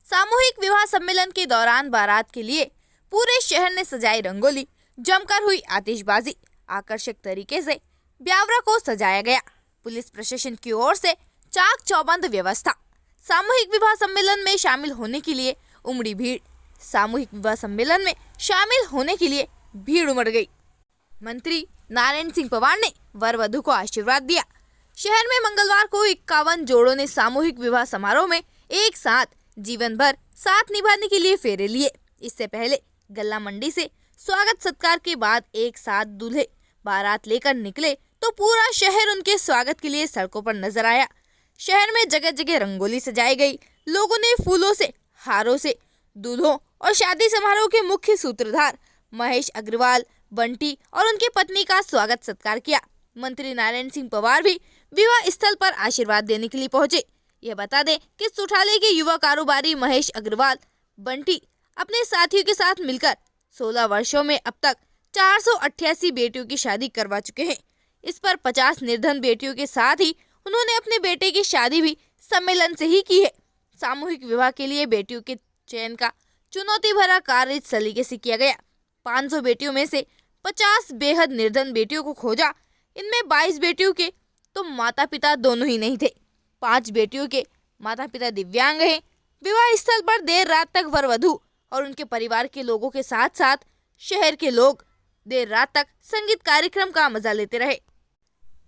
सामूहिक विवाह सम्मेलन के दौरान बारात के लिए पूरे शहर ने सजाई रंगोली, जमकर हुई आतिशबाजी। आकर्षक तरीके से ब्यावरा को सजाया गया। पुलिस प्रशासन की ओर से चाक चौबंद व्यवस्था। सामूहिक विवाह सम्मेलन में शामिल होने के लिए उमड़ी भीड़। सामूहिक विवाह सम्मेलन में शामिल होने के लिए भीड़ उमड़ गई। मंत्री नारायण सिंह पवार ने वर वधू को आशीर्वाद दिया। शहर में मंगलवार को 51 जोड़ों ने सामूहिक विवाह समारोह में एक साथ जीवन भर साथ निभाने के लिए फेरे लिए। इससे पहले गल्ला मंडी से स्वागत सत्कार के बाद एक साथ दूल्हे बारात लेकर निकले तो पूरा शहर उनके स्वागत के लिए सड़कों पर नजर आया। शहर में जगह जगह रंगोली सजाई गई। लोगों ने फूलों से, हारों से दूल्हों और शादी समारोह के मुख्य सूत्रधार महेश अग्रवाल, बंटी और उनकी पत्नी का स्वागत सत्कार किया। मंत्री नारायण सिंह पवार भी विवाह स्थल पर आशीर्वाद देने के लिए पहुंचे। यह बता दें कि सुठाले के युवा कारोबारी महेश अग्रवाल बंटी अपने साथियों के साथ मिलकर 16 वर्षों में अब तक 488 बेटियों की शादी करवा चुके हैं। इस पर 50 निर्धन बेटियों के साथ ही उन्होंने अपने बेटे की शादी भी सम्मेलन से ही की है। सामूहिक विवाह के लिए बेटियों के चयन का चुनौती भरा कार्य इस सलीके से किया गया। 500 बेटियों में से 50 बेहद निर्धन बेटियों को खोजा। इनमें 22 बेटियों के तो माता पिता दोनों ही नहीं थे। 5 बेटियों के माता पिता दिव्यांग हैं। विवाह स्थल पर देर रात तक वर वधू और उनके परिवार के लोगों के साथ साथ शहर के लोग देर रात तक संगीत कार्यक्रम का मजा लेते रहे।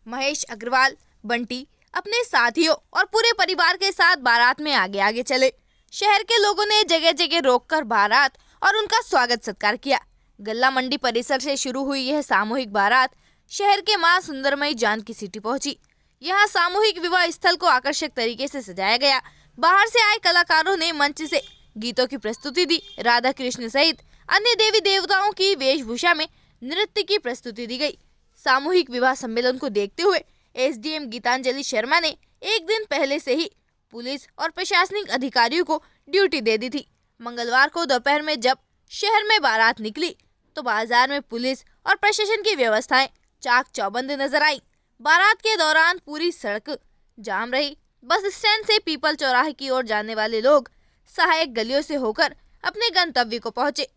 महेश अग्रवाल बंटी अपने साथियों और पूरे परिवार के साथ बारात में आगे आगे चले। शहर के लोगों ने जगह जगह रोककर बारात और उनका स्वागत सत्कार किया। गल्ला मंडी परिसर से शुरू हुई यह सामूहिक बारात शहर के मां सुंदरमयी जानकी सिटी पहुंची। यहां सामूहिक विवाह स्थल को आकर्षक तरीके से सजाया गया। बाहर से आए कलाकारों ने मंच से गीतों की प्रस्तुति दी। राधा कृष्ण सहित अन्य देवी देवताओं की वेशभूषा में नृत्य की प्रस्तुति दी गई। सामूहिक विवाह सम्मेलन को देखते हुए एसडीएम गीतांजलि शर्मा ने एक दिन पहले से ही पुलिस और प्रशासनिक अधिकारियों को ड्यूटी दे दी थी। मंगलवार को दोपहर में जब शहर में बारात निकली तो बाजार में पुलिस और प्रशासन की व्यवस्थाएं चाक चौबंद नजर आई। बारात के दौरान पूरी सड़क जाम रही। बस स्टैंड से पीपल चौराहे की ओर जाने वाले लोग सहायक गलियों से होकर अपने गंतव्य को पहुंचे।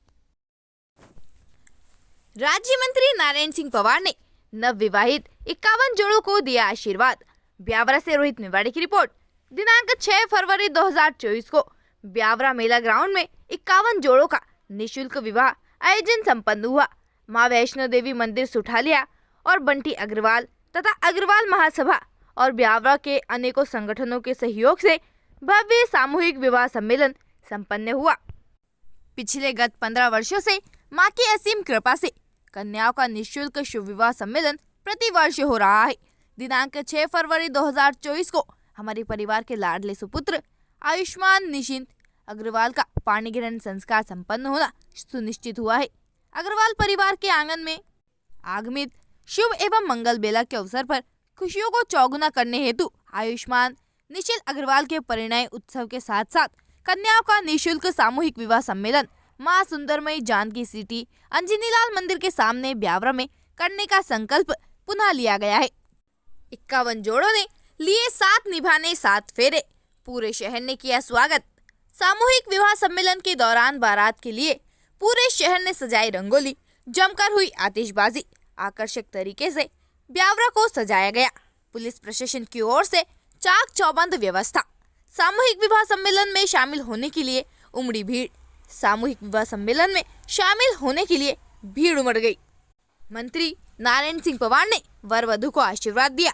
राज्य मंत्री नारायण सिंह पवार ने नवविवाहित 51 जोड़ों को दिया आशीर्वाद। ब्यावरा से रोहित मेवाड़ी की रिपोर्ट। दिनांक 6 फरवरी 2024 को ब्यावरा मेला ग्राउंड में 51 जोड़ों का निशुल्क विवाह आयोजन संपन्न हुआ। मां वैष्णो देवी मंदिर सुठालिया और बंटी अग्रवाल तथा अग्रवाल महासभा और ब्यावरा के अनेकों संगठनों के सहयोग से भव्य सामूहिक विवाह सम्मेलन संपन्न हुआ। पिछले गत 15 वर्षों से मां की असीम कृपा से कन्याओं का निःशुल्क शुभ विवाह सम्मेलन प्रति वर्ष हो रहा है। दिनांक 6 फरवरी 2024 को हमारे परिवार के लाडले सुपुत्र आयुष्मान निशिंत अग्रवाल का पाणी ग्रहण संस्कार संपन्न होना सुनिश्चित हुआ है। अग्रवाल परिवार के आंगन में आगमित शुभ एवं मंगल बेला के अवसर पर खुशियों को चौगुना करने हेतु आयुष्मान निशिंत अग्रवाल के परिणय उत्सव के साथ साथ कन्याओं का निःशुल्क सामूहिक विवाह सम्मेलन मां सुंदरमयी जानकी सिटी अंजनीलाल मंदिर के सामने ब्यावरा में करने का संकल्प पुनः लिया गया है। 51 जोड़ों ने लिए साथ निभाने 7 फेरे, पूरे शहर ने किया स्वागत। सामूहिक विवाह सम्मेलन के दौरान बारात के लिए पूरे शहर ने सजाई रंगोली, जमकर हुई आतिशबाजी, आकर्षक तरीके से ब्यावरा को सजाया गया। पुलिस प्रशासन की ओर से चाक चौबंद व्यवस्था। सामूहिक विवाह सम्मेलन में शामिल होने के लिए उमड़ी भीड़। सामूहिक विवाह सम्मेलन में शामिल होने के लिए भीड़ उमड़ गई। मंत्री नारायण सिंह पवार ने वर वधू को आशीर्वाद दिया।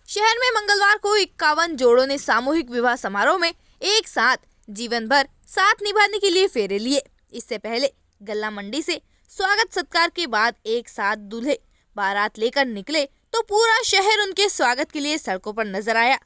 शहर में मंगलवार को 51 जोड़ों ने सामूहिक विवाह समारोह में एक साथ जीवन भर साथ निभाने के लिए फेरे लिए। इससे पहले गल्ला मंडी से स्वागत सत्कार के बाद एक साथ दूल्हे बारात लेकर निकले तो पूरा शहर उनके स्वागत के लिए सड़कों पर नजर आया।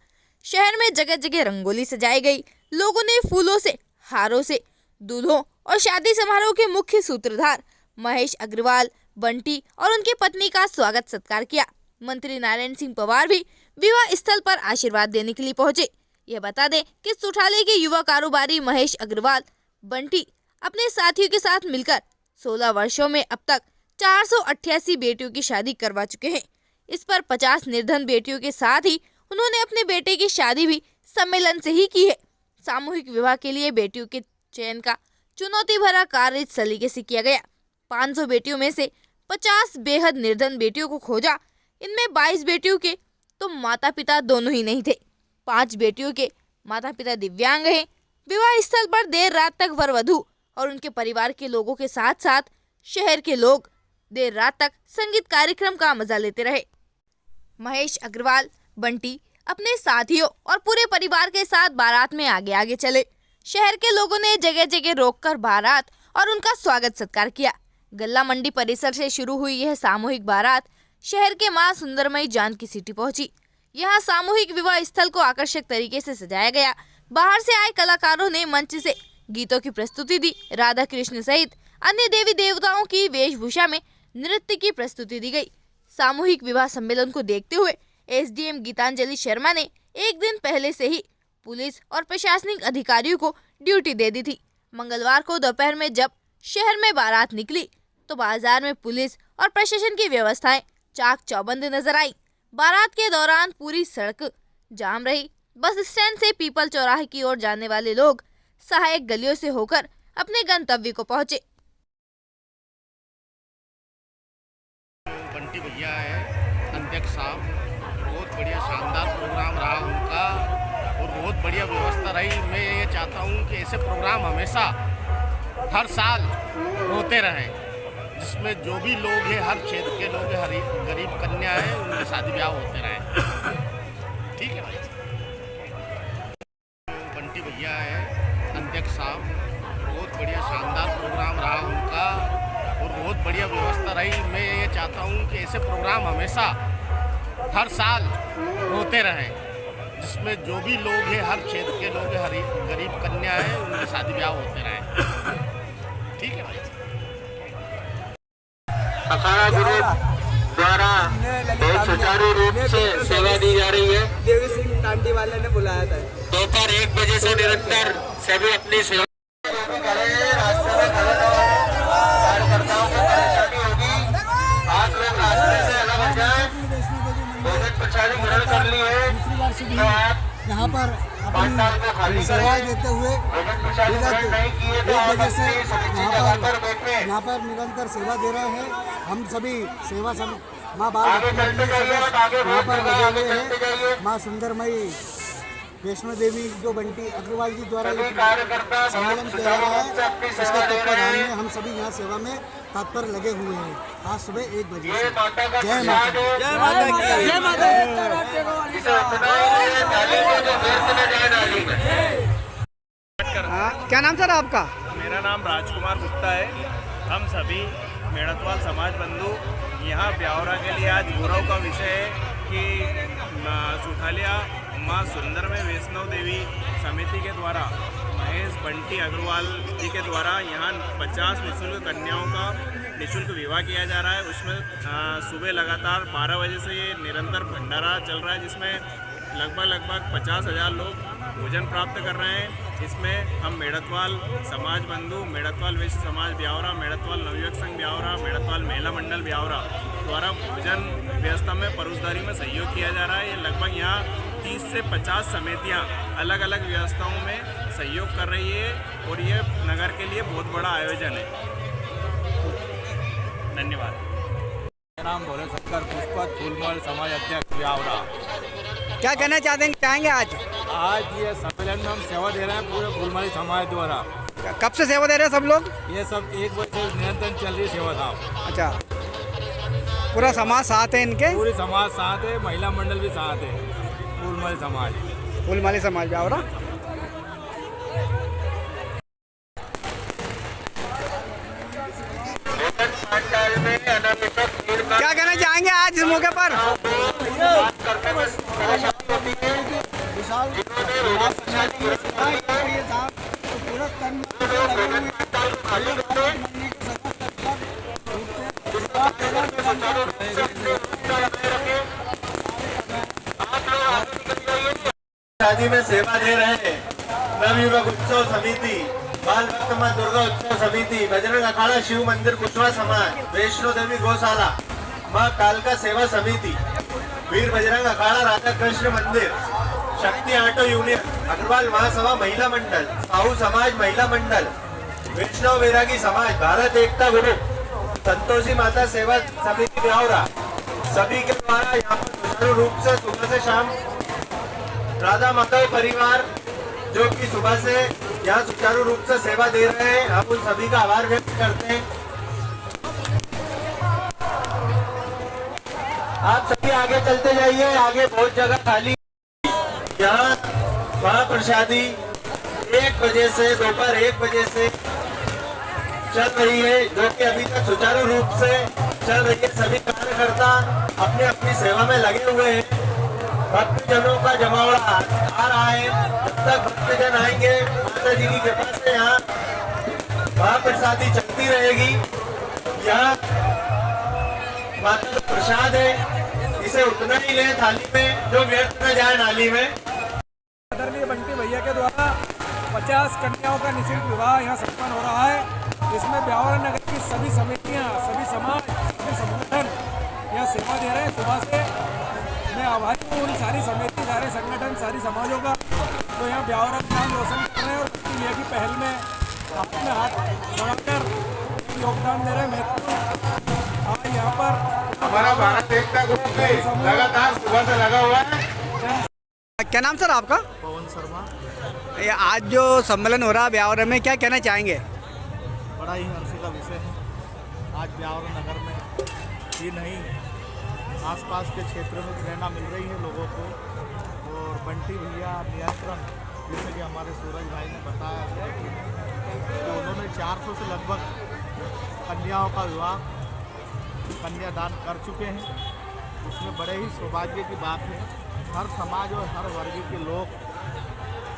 शहर में जगह जगह रंगोली सजाई गई। लोगों ने फूलों से, हारों से दूल्हों और शादी समारोह के मुख्य सूत्रधार महेश अग्रवाल, बंटी और उनकी पत्नी का स्वागत सत्कार किया। मंत्री नारायण सिंह पवार भी विवाह स्थल पर आशीर्वाद देने के लिए पहुंचे। यह बता दें कि सुठाले के युवा कारोबारी महेश अग्रवाल, बंटी अपने साथियों के साथ मिलकर 16 वर्षों में अब तक 488 बेटियों की शादी करवा चुके हैं। इस पर 50 निर्धन बेटियों के साथ ही उन्होंने अपने बेटे की शादी भी सम्मेलन से ही की है। सामूहिक विवाह के लिए बेटियों के चयन का चुनौती भरा कार्य इस सलीके से किया गया। 500 बेटियों में से 50 बेहद निर्धन बेटियों को खोजा। इनमें 22 बेटियों के तो माता पिता दोनों ही नहीं थे। 5 बेटियों के माता पिता दिव्यांग हैं। विवाह स्थल पर देर रात तक वर वधू और उनके परिवार के लोगों के साथ साथ शहर के लोग देर रात तक संगीत कार्यक्रम का मजा लेते रहे। महेश अग्रवाल, बंटी अपने साथियों और पूरे परिवार के साथ बारात में आगे आगे चले। शहर के लोगों ने जगह जगह रोककर बारात और उनका स्वागत सत्कार किया। गल्ला मंडी परिसर से शुरू हुई यह सामूहिक बारात शहर के मां सुंदरमयी जानकी सिटी पहुंची। यहां सामूहिक विवाह स्थल को आकर्षक तरीके से सजाया गया। बाहर से आए कलाकारों ने मंच से गीतों की प्रस्तुति दी। राधा कृष्ण सहित अन्य देवी देवताओं की वेशभूषा में नृत्य की प्रस्तुति दी गई। सामूहिक विवाह सम्मेलन को देखते हुए एसडीएम गीतांजलि शर्मा ने एक दिन पहले से ही पुलिस और प्रशासनिक अधिकारियों को ड्यूटी दे दी थी। मंगलवार को दोपहर में जब शहर में बारात निकली तो बाजार में पुलिस और प्रशासन की व्यवस्थाएं चाक चौबंद नजर आई। बारात के दौरान पूरी सड़क जाम रही। बस स्टैंड से पीपल चौराहे की ओर जाने वाले लोग सहायक गलियों से होकर अपने गंतव्य को पहुंचे। बंटी भैया है अध्यक्ष साहब, बहुत बढ़िया शानदार प्रोग्राम रहा उनका और बहुत बढ़िया व्यवस्था रही। मैं ये चाहता हूँ कि ऐसे प्रोग्राम हमेशा हर साल होते रहें, जिसमें जो भी लोग हैं, हर क्षेत्र के लोग हैं, हर गरीब कन्या है, उनके शादी ब्याह होते रहें। ठीक है भाई। बंटी भैया है अध्यक्ष साहब, बहुत बढ़िया शानदार प्रोग्राम रहा उनका और बहुत बढ़िया व्यवस्था रही। मैं ये चाहता हूँ कि ऐसे प्रोग्राम हमेशा हर साल होते रहें, जिसमें जो भी लोग हैं, हर क्षेत्र के लोग हैं, हर गरीब कन्या है, उनके शादी ब्याह होते रहें। ठीक है भाई। अखाड़ा ग्रुप द्वारा बहुत सुचारू रूप से सेवा दी जा रही है। देवी सिंह टांडी वाले ने बुलाया था। दोपहर 1 बजे से निरंतर सभी अपनी सेवा रास्ते में खड़े कार्यकर्ताओं को परेशानी होगी। आप लोग रास्ते से अलग हो जाए। भोजन प्रसादी ग्रहण कर ली है तो आप यहाँ पर अपनी सेवाएं देते हुए वजह से यहाँ पर निरंतर सेवा दे रहे हैं। हम सभी सेवा माँ बाल यहाँ पर लगे हुए हैं। माँ सुंदरमयी वैष्णो देवी जो बंटी अग्रवाल जी द्वारा सम्मेलन किया जा रहा है, उसके तत्वाधान में हम सभी यहाँ सेवा में तत्पर लगे हुए हैं आज सुबह 1 बजे से। जय माता, जय माता, जय माता। क्या नाम सर आपका? मेरा नाम राजकुमार गुप्ता है। हम सभी मेड़तवाल समाज बंधु यहाँ ब्यावरा के लिए आज गौरव का विषय है कि सुठालिया माँ सुंदर में वैष्णव देवी समिति के द्वारा महेश बंटी अग्रवाल जी के द्वारा यहाँ 50 निःशुल्क कन्याओं का निःशुल्क विवाह किया जा रहा है। उसमें सुबह लगातार 12 बजे से ये निरंतर भंडारा चल रहा है, जिसमें लगभग 50,000 लोग भोजन प्राप्त कर रहे हैं। इसमें हम मेड़तवाल समाज बंधु, मेड़तवाल वैश्य समाज ब्यावरा, मेड़तवाल नवयुवक संघ ब्यावरा, मेड़तवाल महिला मंडल ब्यावरा द्वारा भोजन व्यवस्था में परोसदारी में सहयोग किया जा रहा है। ये लगभग यहाँ 30 से 50 समितियाँ अलग अलग व्यवस्थाओं में सहयोग कर रही है और ये नगर के लिए बहुत बड़ा आयोजन है। धन्यवाद। मेरा नाम भोले शंकर पुष्पत फूलमल समाज अध्यक्ष ब्यावरा। क्या कहना चाहेंगे आज ये सम्मेलन में हम सेवा दे रहे हैं पूरे फूलमली समाज द्वारा। कब से सेवा दे रहे हैं सब लोग? ये सब 1 बजे से निरंतर चल रही सेवा साहब। अच्छा, पूरा समाज साथ है इनके? पूरी समाज साथ है, महिला मंडल भी साथ है। फूलमली समाज ब्यावरा। क्या कहना चाहेंगे आज इस मौके पर? शादी में सेवा दे रहे हैं नवयुवक उत्सव समिति, बाल भक्त मां दुर्गा उत्सव समिति, बजरंग अखाड़ा शिव मंदिर कुशवा समाज, वैष्णो देवी गौशाला, मां कालका सेवा समिति, वीर बजरंग अखाड़ा राधा कृष्ण मंदिर, शक्ति ऑटो यूनियन, अग्रवाल महासभा महिला मंडल, साहू समाज महिला मंडल, वैष्णव वैरागी समाज, भारत एकता ग्रुप, संतोषी माता सेवा समिति ब्यावरा, सभी के द्वारा यहाँ पर सुचारू रूप से सुबह से शाम राधा माधव परिवार जो कि सुबह से यहाँ सुचारू रूप से सेवा दे रहे हैं, हम उन सभी का आभार व्यक्त करते हैं। आप सभी आगे चलते जाइए, आगे बहुत जगह खाली। यहाँ महाप्रसादी 1 बजे से दोपहर 1 बजे से चल रही है, जो कि अभी तक सुचारू रूप से चल रही है। सभी कार्यकर्ता अपने अपनी सेवा में लगे हुए हैं। भक्तजनों का जमावड़ा आ रहा है। जब तक भक्तजन आएंगे माता जी की कृपा से यहाँ महाप्रसादी चलती रहेगी। यह माता का प्रसाद है, इसे उतना ही ले थाली में जो व्यर्थ न जाए नाली में। आदरणीय बंटी भैया के द्वारा 50 कन्याओं का निःशुल्क विवाह यहाँ संपन्न हो रहा है। इसमें ब्यावरा नगर की सभी समितियाँ, सभी समाज, सभी संगठन यहाँ सेवा दे रहे हैं। सुबह से मैं आभारी हूँ उन सारी समिति, सारे संगठन, सारी समाजों का तो यहाँ ब्यावरा का नाम रोशन कर रहे हैं और भैया की पहल में अपने हाथ बढ़ाकर योगदान दे रहे हैं। आज यहाँ पर हमारा भारत एकता ग्रुप भी लगातार सुबह से लगा हुआ है। क्या नाम सर आपका? पवन शर्मा। ये आज जो सम्मेलन हो रहा है ब्यावरा में, क्या कहना चाहेंगे? बड़ा ही हर्ष का विषय है। आज ब्यावरा नगर में ही नहीं, आसपास के क्षेत्र में प्रेरणा मिल रही है लोगों को। और बंटी भैया नियंत्रण, जैसे कि हमारे सूरज भाई ने बताया तो उन्होंने 400 से लगभग कन्याओं का विवाह, कन्यादान कर चुके हैं। उसमें बड़े ही सौभाग्य की बात है। हर समाज और हर वर्ग के लोग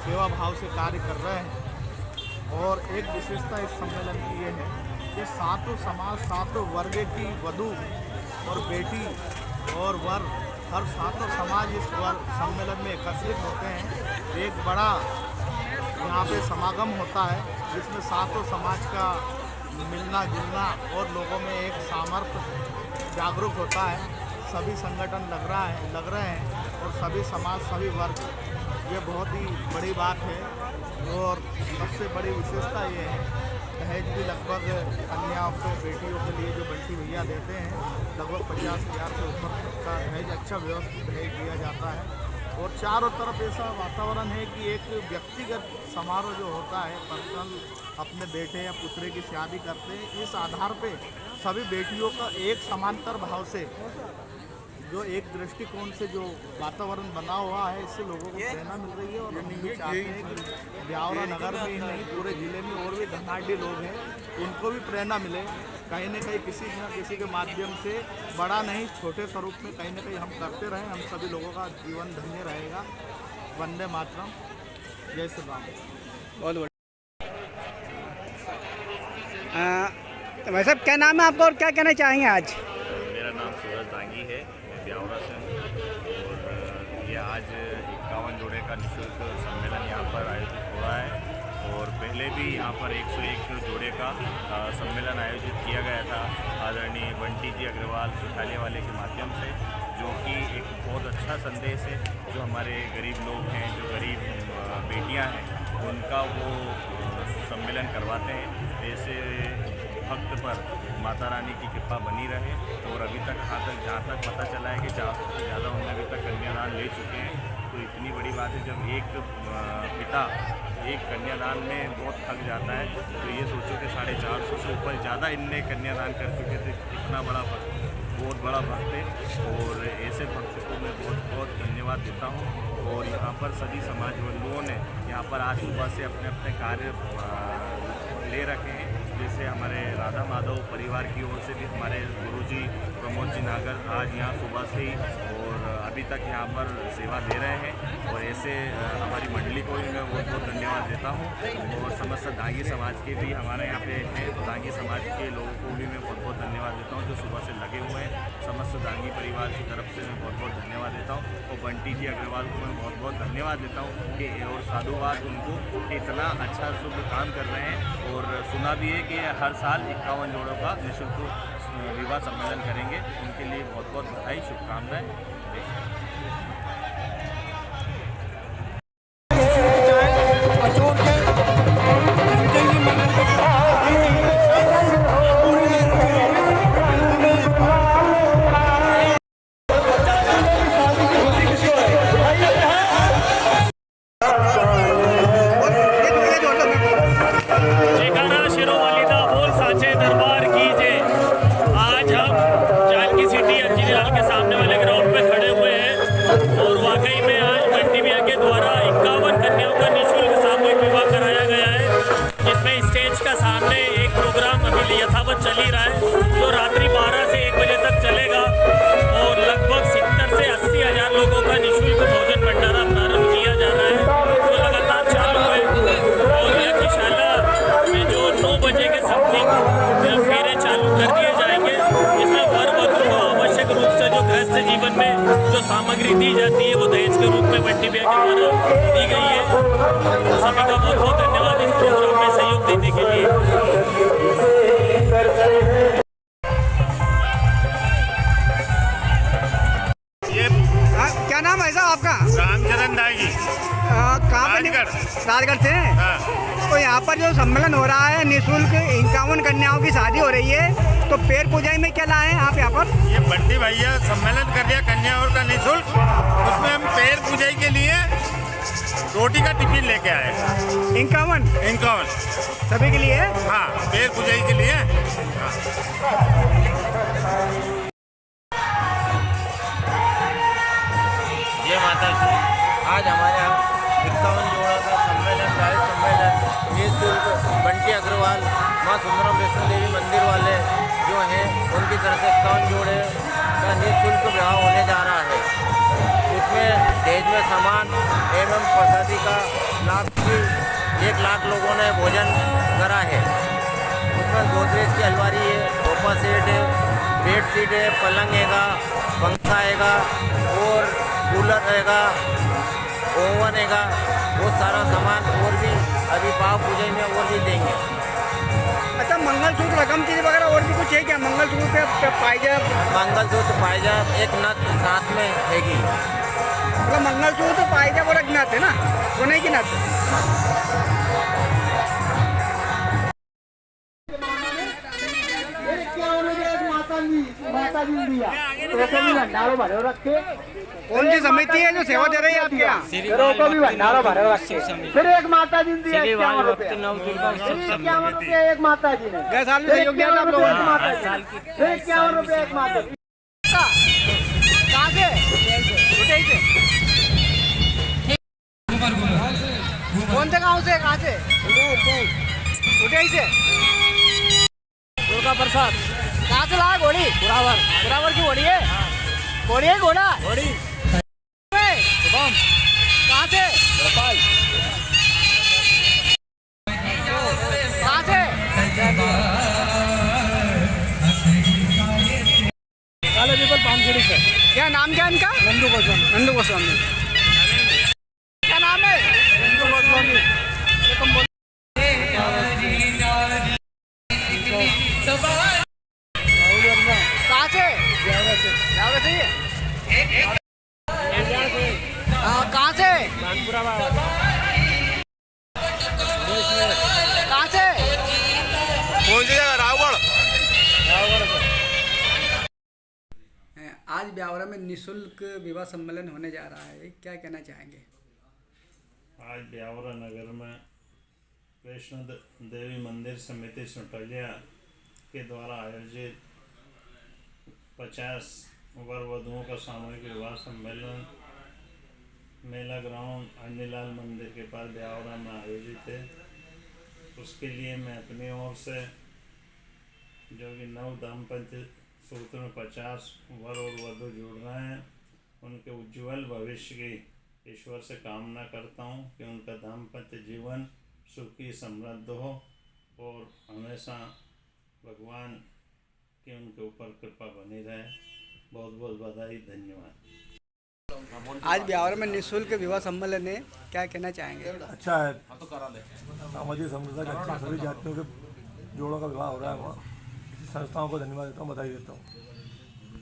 सेवा भाव से कार्य कर रहे हैं। और एक विशेषता इस सम्मेलन की ये है कि सातों समाज, सातों वर्ग की वधू और बेटी और वर, हर सातों समाज इस सम्मेलन में एकत्रित होते हैं। एक बड़ा यहाँ पे समागम होता है जिसमें सातों समाज का मिलना जुलना और लोगों में एक सामर्थ्य जागरूक होता है। सभी संगठन लग रहे हैं और सभी समाज, सभी वर्ग, ये बहुत ही बड़ी बात है। और सबसे बड़ी विशेषता ये है, दहेज भी लगभग कन्याओं को, बेटियों के लिए जो बंटी भैया देते हैं, लगभग 50,000 से ऊपर का दहेज, अच्छा व्यवस्थित दहेज दिया जाता है। और चारों तरफ ऐसा वातावरण है कि एक व्यक्तिगत समारोह जो होता है, पर्सनल अपने बेटे या पुत्रे की शादी करते हैं, इस आधार पे सभी बेटियों का एक समांतर भाव से जो एक दृष्टिकोण से जो वातावरण बना हुआ है, इससे लोगों को प्रेरणा मिल रही है। और हम भी चाहते हैं कि ब्यावरा नगर में ही नहीं, पूरे ज़िले में और भी धनाढ़ी लोग हैं, उनको भी प्रेरणा मिले। कहीं न कहीं किसी न किसी के माध्यम से, बड़ा नहीं छोटे स्वरूप में कहीं न कहीं हम करते रहें, हम सभी लोगों का जीवन धन्य रहेगा। वंदे मातरम, जय श्री राम। बहुत बढ़िया। तो भाई साहब, क्या नाम है आपका और क्या कहना चाहेंगे आज? मेरा नाम सूरज दांगी है, मैं ब्यावरा से हूँ। और ये आज 51 जोड़े का निःशुल्क सम्मेलन यहाँ पर आयोजित हो रहा है। और पहले भी यहाँ पर 101 जोड़े का सम्मेलन आयोजित किया गया था आदरणीय बंटी जी अग्रवाल सुठालिया वाले के माध्यम से, जो कि एक बहुत अच्छा संदेश है। जो हमारे गरीब लोग हैं, जो गरीब बेटियाँ हैं, उनका वो सम्मेलन करवाते हैं। ऐसे भक्त पर माता रानी की कृपा बनी रहे। और अभी तक जहाँ तक पता चला है कि 400 से ज़्यादा उन्होंने अभी तक कन्यादान ले चुके हैं। तो इतनी बड़ी बात है, जब एक पिता एक कन्यादान में बहुत थक जाता है, तो ये सोचो कि 450 से ऊपर ज़्यादा इनने कन्यादान कर चुके थे। कितना बड़ा भक्त, बहुत बड़ा भक्त है। और ऐसे भक्त को मैं बहुत बहुत धन्यवाद देता हूँ। और यहाँ पर सभी समाज बंधुओं ने यहाँ पर आज सुबह से अपने अपने कार्य ले रखे हैं। जैसे हमारे राधा माधव परिवार की ओर से भी हमारे गुरुजी प्रमोद जी नागर आज यहाँ सुबह से ही और अभी तक यहाँ पर सेवा दे रहे हैं। और ऐसे हमारी मंडली को भी मैं बहुत बहुत धन्यवाद देता हूँ। और समस्त दांगी समाज के भी हमारे यहाँ पे हैं, तो दांगी समाज के लोगों को भी मैं बहुत बहुत धन्यवाद देता हूँ जो सुबह से लगे हुए हैं। समस्त दांगी परिवार की तरफ से मैं बहुत बहुत धन्यवाद देता हूँ। और बंटी जी अग्रवाल को मैं बहुत बहुत धन्यवाद देता हूँ कि और साधुवाद उनको कि इतना अच्छा शुभ काम कर रहे हैं। और सुना भी है कि हर साल 51 जोड़ों का निःशुल्क विवाह सम्मेलन करेंगे। उनके लिए बहुत बहुत बधाई, शुभकामनाएं। यथावत चल ही रहा है, जो रात्रि 12 से 1 बजे तक चलेगा। और लगभग 70 से 80 हज़ार लोगों का निःशुल्क भोजन भंडारा प्रारंभ किया जा रहा है, जो लगातार चालू है। और यज्ञशाला में जो 9 बजे के समथिंग फेरे चालू कर दिए जाएंगे। इसमें वर वधू को आवश्यक रूप से जो गृहस्थ जीवन में जो सामग्री दी जाती है, वो दहेज के रूप में बंटी भैया के द्वारा दी गई है। सभी का बहुत बहुत धन्यवाद इस प्रोग्राम में सहयोग देने के लिए। क्या नाम है साहब आपका? रामचरण दागी। कहाँ पर? राजगढ़ से। हाँ। तो यहाँ पर जो सम्मेलन हो रहा है, निःशुल्क 51 कन्याओं की शादी हो रही है, तो पैर पूजाई में क्या लाए हैं आप यहाँ पर? ये बंटी भैया सम्मेलन कर दिया कन्याओं का निःशुल्क। उसमें हम पैर पूजाई के लिए रोटी का टिफिन लेके आए। 51 सभी के लिए? हाँ, पैर पूजाई के लिए। हाँ। जय माता जी। आज हमारे यहाँ 51 जोड़ा का सम्मेलन, राइट सम्मेलन निःशुल्क बंटी अग्रवाल माँ सुंदरम वैष्णो देवी मंदिर वाले जो हैं, उनकी तरफ से 51 जोड़े का निःशुल्क विवाह होने जा रहा है। उसमें दहेज में सामान एवं प्रसादी का लाभ की 1 लाख लोगों ने भोजन करा है। उसमें गोदरेज की अलमारी है, सोफा सेट है, बेड शीट है, पलंग हैगा, पंखा हैगा और कूलर रहेगा, ओवन हैगा, वो सारा सामान। और भी अभी भाव पूजा में और भी देंगे। अच्छा, मंगलसूत्र रकम चीज़ वगैरह और भी कुछ है क्या? मंगलसूत्र पायजाब? मंगलसूत्र पायजाब, एक नथ साथ में हैगी। मतलब मंगलसूत्र पायजाब और एक नथ है ना, सोने की नथ। कौन सी समिति है जो सेवा दे रही है आपके यहाँ? फिर एक माता जी ने एक माता जी ने गए साल में सहयोग दिया था आप लोगों ने? ₹51 एक माता जी। कौन से गांव से, कहाँ से? उठे से। दुर्गा प्रसाद कहाँ से लाया घोड़ी? पुरावर बराबर की घोड़ी है? घोड़ी है घोड़ा? घोड़ी शुभम कहाँ से? भोपाल कहाँ से? काले पीपल पानखेड़ी से। क्या नाम क्या है इनका? नंदू गोस्वामी। नंदू गोस्वामी। क्या नाम है? नंदू गोस्वामी। ये तुम बोल- राहुल वर्मा कहाँ से? ब्यावरा से। ब्यावरा से ही है? एलिया से। कहाँ से? कानपुरा बाबा। कहाँ से? कौन सी जगह? रावगढ़। रावगढ़ से। आज ब्यावरा में निशुल्क विवाह सम्मेलन होने जा रहा है, क्या कहना चाहेंगे? आज ब्यावरा नगर में वैष्णो देवी मंदिर समिति सुटलिया के द्वारा आयोजित 50 वर वधुओं का सामूहिक विवाह सम्मेलन मेला ग्राउंड अन्नीलाल मंदिर के पास ब्यावरा में आयोजित है। उसके लिए मैं अपनी ओर से जो कि 9 दाम्पत्य सूत्र में 50 वर और वधु जुड़ रहे हैं, उनके उज्जवल भविष्य की ईश्वर से कामना करता हूं कि उनका दाम्पत्य जीवन सुखी समृद्ध हो और हमेशा भगवान की उनके ऊपर कृपा बनी रहे। बहुत बहुत बधाई, धन्यवाद। आज ब्यावरा में निशुल्क विवाह सम्मेलन है, क्या कहना चाहेंगे? अच्छा है, सामाजिक समृद्धि के अच्छे सभी जातियों के जोड़ों का विवाह हो रहा है वहाँ। संस्थाओं को धन्यवाद देता हूँ, बधाई देता हूँ।